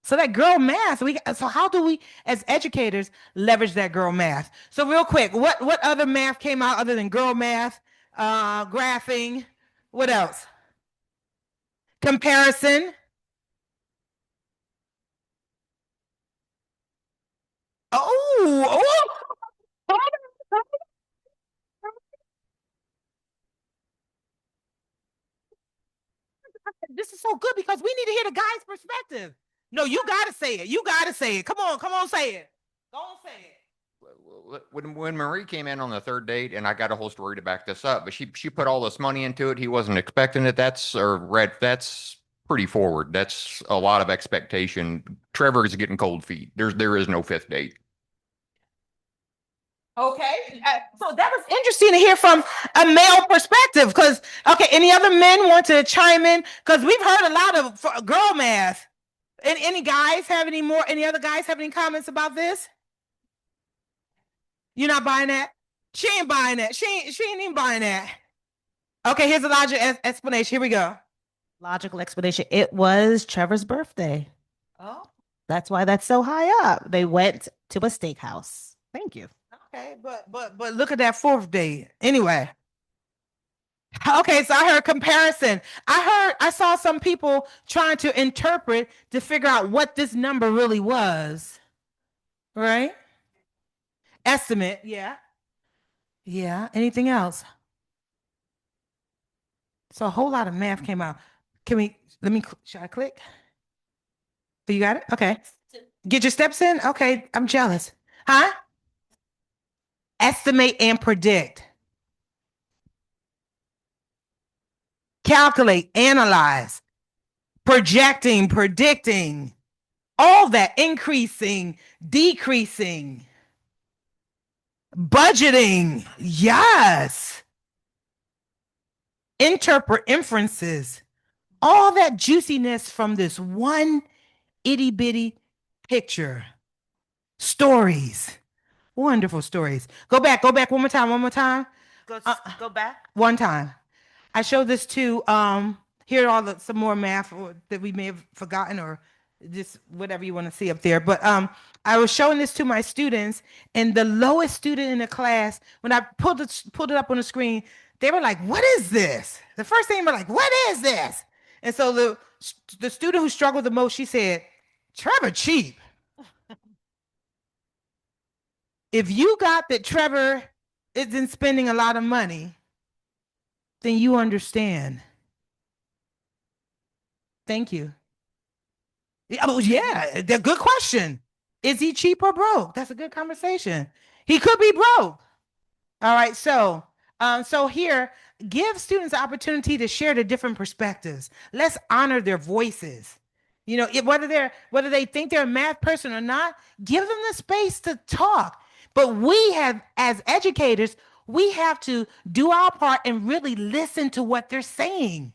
So that girl math, so how do we as educators leverage that girl math? So real quick, what other math came out other than girl math, graphing, what else? Comparison. Oh, so good because we need to hear the guy's perspective. No, you gotta say it. You gotta say it. Come on, say it. Go on, say it. When Marie came in on the third date, and I got a whole story to back this up, but she put all this money into it. He wasn't expecting it. That's pretty forward. That's a lot of expectation. Trevor is getting cold feet. There is no fifth date. Okay, so that was interesting to hear from a male perspective. Because any other men want to chime in? Because we've heard a lot of girl math. Any guys have any other guys have any comments about this? You're not buying that? She ain't buying that. She ain't even buying that. Okay, here's a logical explanation. Here we go. Logical explanation. It was Trevor's birthday. Oh. That's why that's so high up. They went to a steakhouse. Thank you. Okay, but look at that fourth date. Anyway. Okay, so I heard comparison. I saw some people trying to interpret to figure out what this number really was. Right? Estimate, yeah. Yeah. Anything else? So a whole lot of math came out. Should I click? Oh, you got it? Okay. Get your steps in? Okay, I'm jealous. Huh? Estimate and predict. Calculate, analyze, projecting, predicting, all that, increasing, decreasing, budgeting, yes. Interpret inferences, all that juiciness from this one itty bitty picture. Stories, wonderful stories. Go back one more time. Go back. One time. I showed this to here are some more math that we may have forgotten or just whatever you want to see up there. But I was showing this to my students, and the lowest student in the class, when I pulled it up on the screen, they were like, "What is this?" The first thing they were like, "What is this?" And so the student who struggled the most, she said, "Trevor cheap." If you got that Trevor isn't spending a lot of money, then you understand. Thank you. Oh, yeah, good question. Is he cheap or broke? That's a good conversation. He could be broke. All right, so here, give students the opportunity to share the different perspectives. Let's honor their voices. You know, whether they think they're a math person or not, give them the space to talk. But we have, as educators, we have to do our part and really listen to what they're saying.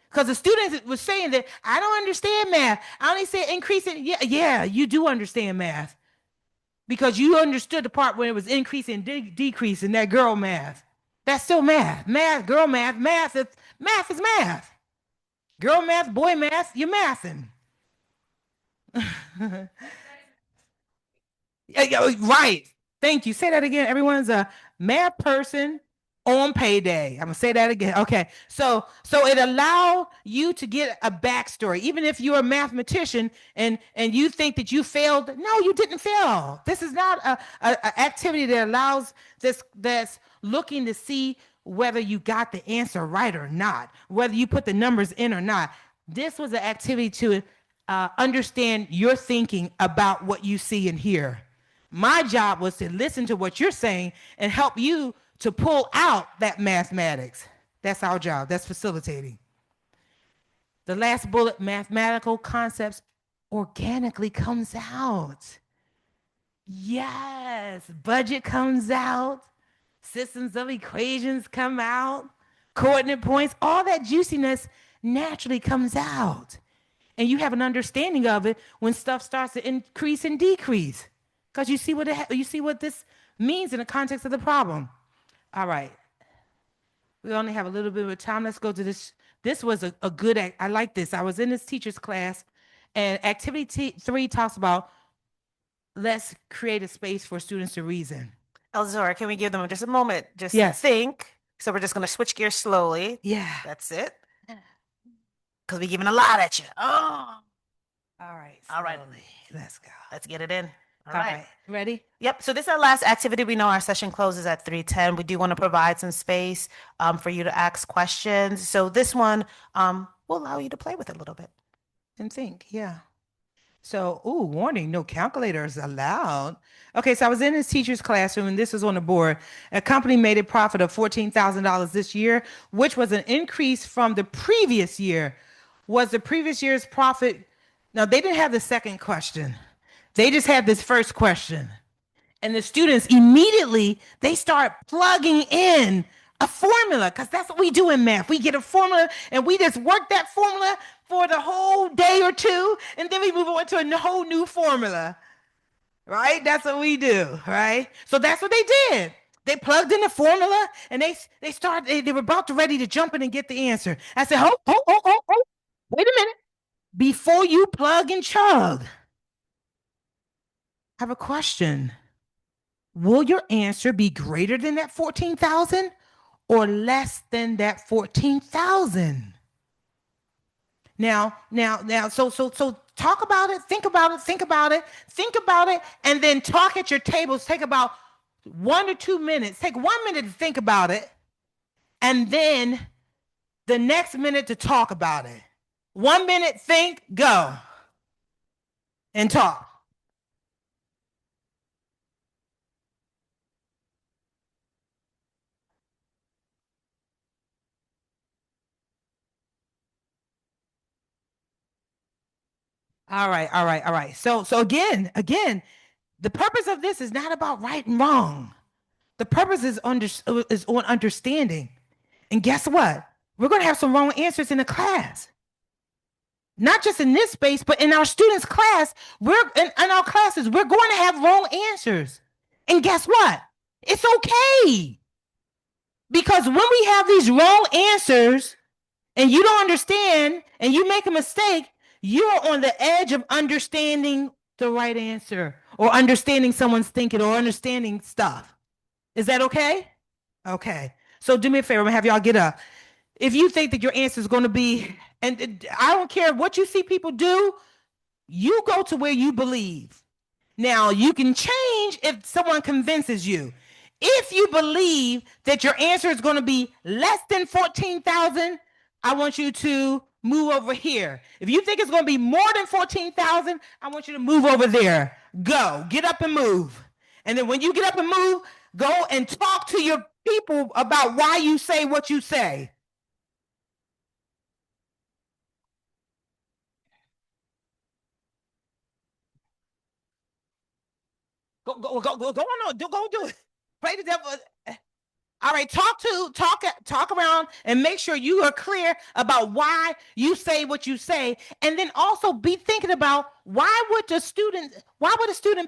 Because the students was saying that I don't understand math. I only say increasing. Yeah, you do understand math. Because you understood the part where it was increasing, decreasing, that girl math. That's still math. Math, girl math, math is math. Girl math, boy math, you're mathing. Yeah, right. Thank you. Say that again. Everyone's a math person on payday. I'm gonna say that again. Okay. So it allow you to get a backstory, even if you're a mathematician and you think that you failed. No, you didn't fail. This is not a activity that allows that's looking to see whether you got the answer right or not, whether you put the numbers in or not. This was an activity to understand your thinking about what you see and hear. My job was to listen to what you're saying and help you to pull out that mathematics. That's our job. That's facilitating. The last bullet, mathematical concepts organically comes out. Yes, budget comes out. Systems of equations come out. Coordinate points, all that juiciness naturally comes out. And you have an understanding of it when stuff starts to increase and decrease. Because you see what this means in the context of the problem. All right. We only have a little bit of time. Let's go to this. This was a good, I like this. I was in this teacher's class, and activity 3 talks about let's create a space for students to reason. Elzora, can we give them just a moment just to Yes. think? So we're just going to switch gears slowly. Yeah. That's it. Because we're giving a lot at you. Oh. All right. All right. Let's go. Let's get it in. All right. Ready? Yep. So this is our last activity. We know our session closes at 3:10. We do want to provide some space for you to ask questions. So this one, will allow you to play with it a little bit and think. Yeah. So, ooh, warning, no calculators allowed. Okay, so I was in his teacher's classroom and this was on the board. A company made a profit of $14,000 this year, which was an increase from the previous year. Was the previous year's profit? Now, they didn't have the second question. They just had this first question. And the students immediately, they start plugging in a formula because that's what we do in math. We get a formula and we just work that formula for the whole day or two, and then we move on to a whole new formula, right? That's what we do, right? So that's what they did. They plugged in the formula and they were about to ready to jump in and get the answer. I said, wait a minute. Before you plug and chug, I have a question. Will your answer be greater than that 14,000 or less than that 14,000? Now, so talk about it, think about it, and then talk at your tables. Take about 1 or 2 minutes. Take 1 minute to think about it, and then the next minute to talk about it. 1 minute, think, go, and talk. All right. So again, the purpose of this is not about right and wrong. The purpose is on understanding. And guess what? We're going to have some wrong answers in the class. Not just in this space, but in our students' class, in our classes, we're going to have wrong answers. And guess what? It's okay. Because when we have these wrong answers and you don't understand and you make a mistake, you're on the edge of understanding the right answer or understanding someone's thinking or understanding stuff. Is that okay? Okay. So do me a favor, I'm gonna have y'all get up. If you think that your answer is going to be, and I don't care what you see people do, you go to where you believe. Now, you can change if someone convinces you. If you believe that your answer is going to be less than 14,000, I want you to move over here. If you think it's going to be more than 14,000, I want you to move over there. Go, get up and move. And then when you get up and move, go and talk to your people about why you say what you say. Go on, go do it. Play the devil. All right, talk around and make sure you are clear about why you say what you say, and then also be thinking about why would a student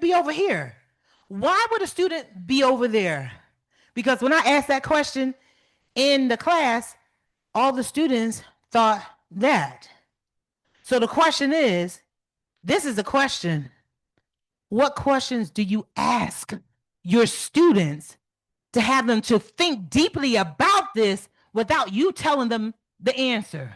be over here? Why would a student be over there? Because when I asked that question in the class, all the students thought that. So the question is, this is the question. What questions do you ask your students to have them to think deeply about this without you telling them the answer?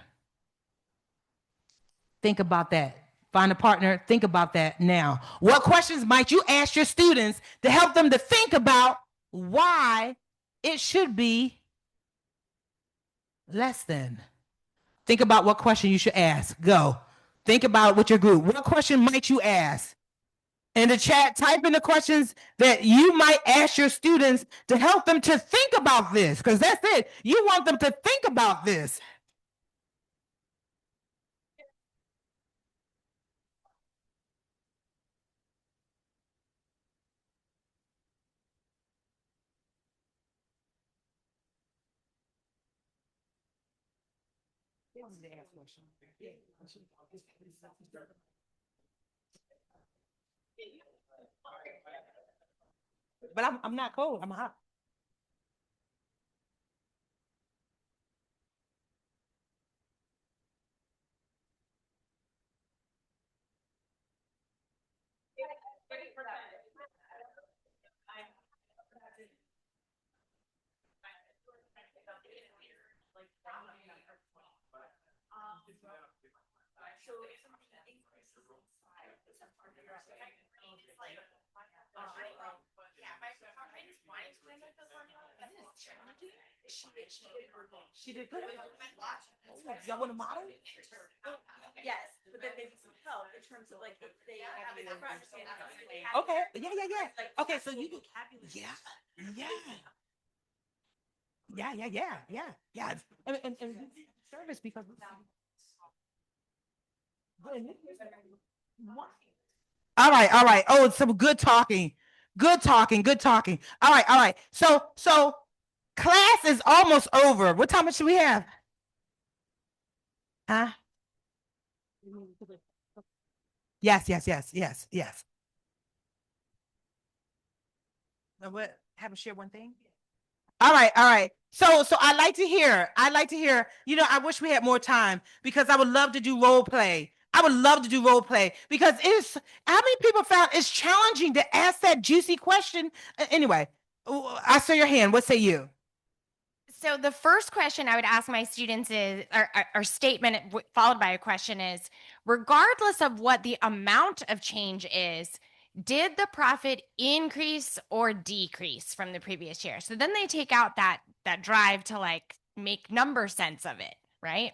Think about that. Find a partner. Think about that now. What questions might you ask your students to help them to think about why it should be less than? Think about what question you should ask. Go. Think about it with your group. What question might you ask? In the chat, type in the questions that you might ask your students to help them to think about this, because that's it. You want them to think about this. But I'm not cold. I'm hot. She did good. Y'all want to model? Yes, but then maybe some help in terms of like if they have a different understanding of what they have. Okay. Yeah. Okay, so you yeah. And service because All right. Oh, it's some good talking. Good talking. All right. So class is almost over. What time should we have? Huh? Yes. what? Have them share one thing? All right. So I like to hear. You know, I wish we had more time because I would love to do role play. Because it's how many people found it's challenging to ask that juicy question. Anyway, I saw your hand. What say you? So the first question I would ask my students is, or statement followed by a question is, regardless of what the amount of change is, did the profit increase or decrease from the previous year? So then they take out that drive to like make number sense of it, right?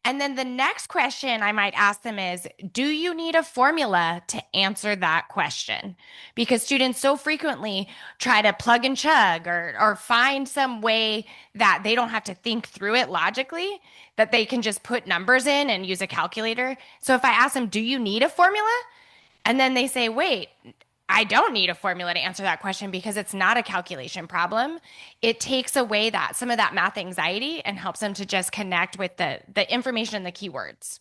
And then the next question I might ask them is, do you need a formula to answer that question? Because students so frequently try to plug and chug or find some way that they don't have to think through it logically, that they can just put numbers in and use a calculator. So if I ask them, do you need a formula? And then they say, wait, I don't need a formula to answer that question because it's not a calculation problem. It takes away some of that math anxiety and helps them to just connect with the information and the keywords.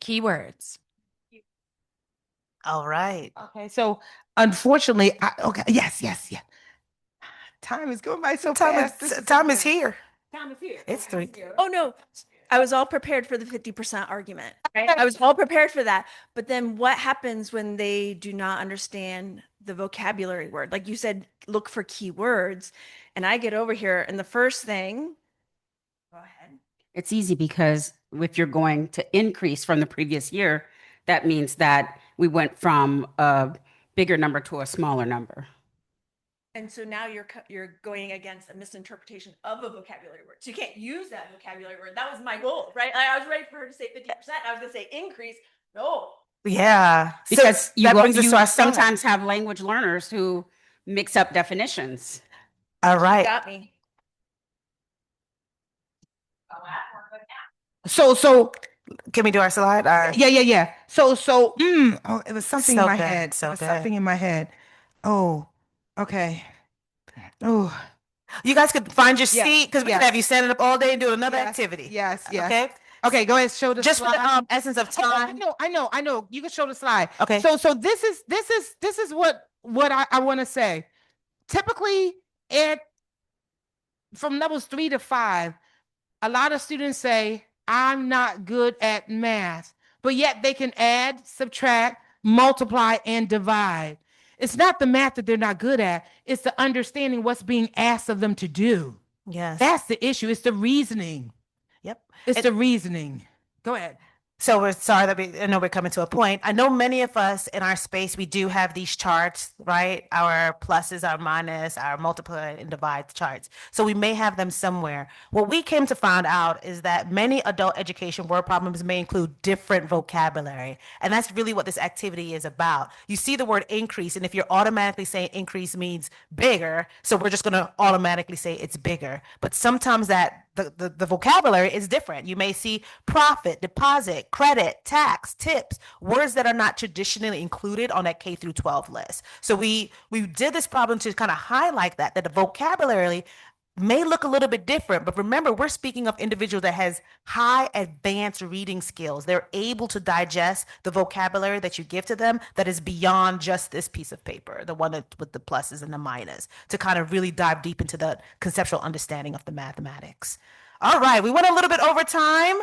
Keywords. All right. Okay, so unfortunately, yes. Time is going by so fast. Time is here. Time is here. It's 3. Oh no, I was all prepared for the 50% argument. Right? I was all prepared for that. But then what happens when they do not understand the vocabulary word? Like you said, look for keywords. And I get over here and the first thing, go ahead. It's easy because if you're going to increase from the previous year, that means that we went from a bigger number to a smaller number. And so now you're going against a misinterpretation of a vocabulary word. So you can't use that vocabulary word. That was my goal, right? I was ready for her to say 50%. I was going to say increase. No. Yeah. Because So you that brings us to our sometimes have language learners who mix up definitions. All right. Got me. So can we do our slide? Yeah. So it was something So in my good, head. so It was good. something in my head. Oh, okay. Oh, You guys could find your Yes, seat because we could yes. have you standing up all day and doing another Yes, activity. yes. Okay. Go ahead. Show the Just for slide. the essence of time. I know. You can show the slide. Okay. So this is what I want to say. Typically, from levels 3 to 5, a lot of students say, I'm not good at math, but yet they can add, subtract, multiply, and divide. It's not the math that they're not good at. It's the understanding what's being asked of them to do. Yes. That's the issue. It's the reasoning. Yep. It's the reasoning. Go ahead. So we're sorry that I know we're coming to a point. I know many of us in our space, we do have these charts, right? Our pluses, our minus, our multiply and divide charts. So we may have them somewhere. What we came to find out is that many adult education word problems may include different vocabulary. And that's really what this activity is about. You see the word increase, and if you're automatically saying increase means bigger, so we're just going to automatically say it's bigger. But sometimes that the vocabulary is different. You may see profit, deposit, credit, tax, tips, words that are not traditionally included on that K through 12 list. So we did this problem to kind of highlight that the vocabulary may look a little bit different, but remember, we're speaking of individuals that has high advanced reading skills. They're able to digest the vocabulary that you give to them that is beyond just this piece of paper, the one with the pluses and the minus, to kind of really dive deep into the conceptual understanding of the mathematics. All right, we went a little bit over time.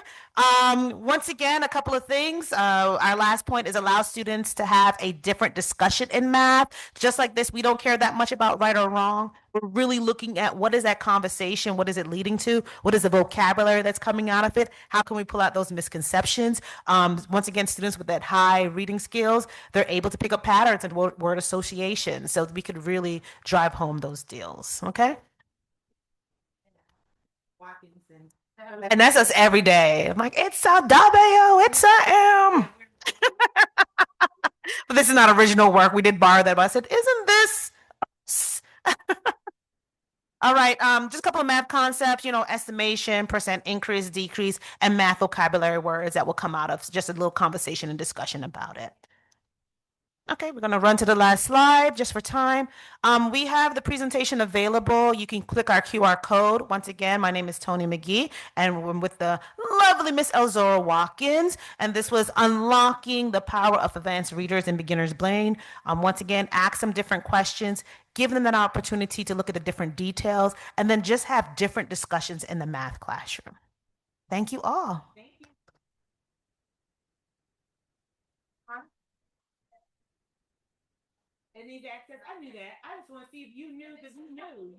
Once again, a couple of things. Our last point is allow students to have a different discussion in math. Just like this, we don't care that much about right or wrong. We're really looking at what is that conversation? What is it leading to? What is the vocabulary that's coming out of it? How can we pull out those misconceptions? Once again, students with that high reading skills, they're able to pick up patterns and word association. So we could really drive home those deals. Okay. And that's us every day. I'm like, it's a W, it's a M. But this is not original work. We did borrow that, but I said, isn't this? All right, just a couple of math concepts, estimation, percent increase, decrease, and math vocabulary words that will come out of just a little conversation and discussion about it. Okay, we're going to run to the last slide just for time. We have the presentation available. You can click our QR code. Once again, my name is Tony McGee, and we're with the lovely Miss Elzora Watkins. And this was Unlocking the Power of Advanced Readers and Beginner's Brain. Once again, ask some different questions, give them an opportunity to look at the different details, and then just have different discussions in the math classroom. Thank you all. And need access. I knew that. I just want to see if you knew because you knew.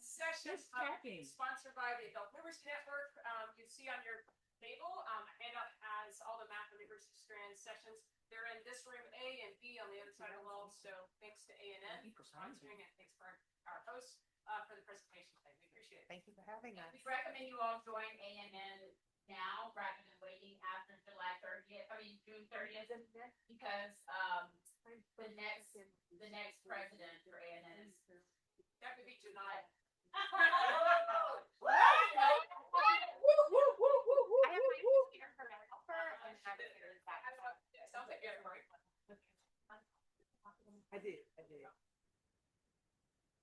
Session sponsored by the Adult Literacy Network. You see on your table, handout has all the math and literacy strand sessions. They're in this room A and B on the other side of the wall. So thanks to A&N for sponsoring it. Thanks for our hosts for the presentation today. We appreciate it. Thank you for having us. We recommend you all join A&N now rather than waiting after July 30th, June 30th, because the next president for A&N is that would be tonight. I did.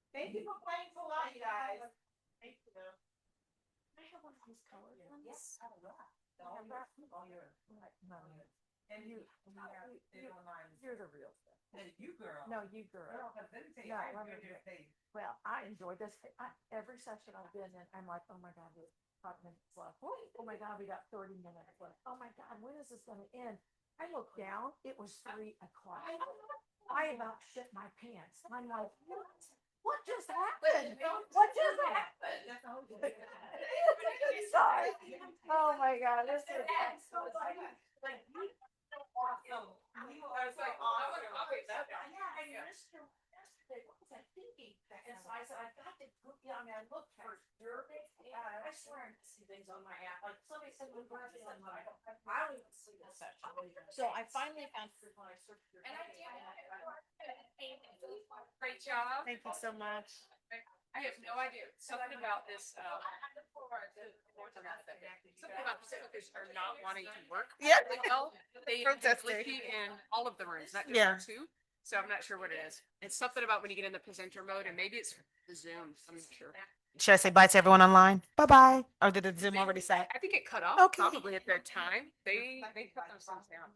Thank you for playing so long, guys. Thank you. I have one of these colored ones. Yes. And you're the real stuff. And you girl. No, you girl. Well, I enjoyed this. Every session I've been in, I'm like, oh my God, we have 5 minutes left. Oh my God, we got 30 minutes left. Oh my God, when is this going to end? I looked down, it was 3 o'clock. I about shit my pants. I'm like, what just happened? What just happened? Sorry. Oh my God, this is awesome. And so I said, I've got to go. I looked for your I swear I see things on my app. Like somebody said, I don't even see this section. So I finally found it when I searched your Great job. Thank you so much. I have no idea. Something about this. Something about Pacificers are not wanting to work. Yeah. Well, they Protesting. glitchy in all of the rooms, not just Yeah. 2. So I'm not sure what it is. It's something about when you get in the presenter mode, and maybe it's the Zoom. I'm not sure. Should I say bye to everyone online? Bye-bye. Or did the Zoom already say? I think it cut off Okay. probably at that time. They cut those things down.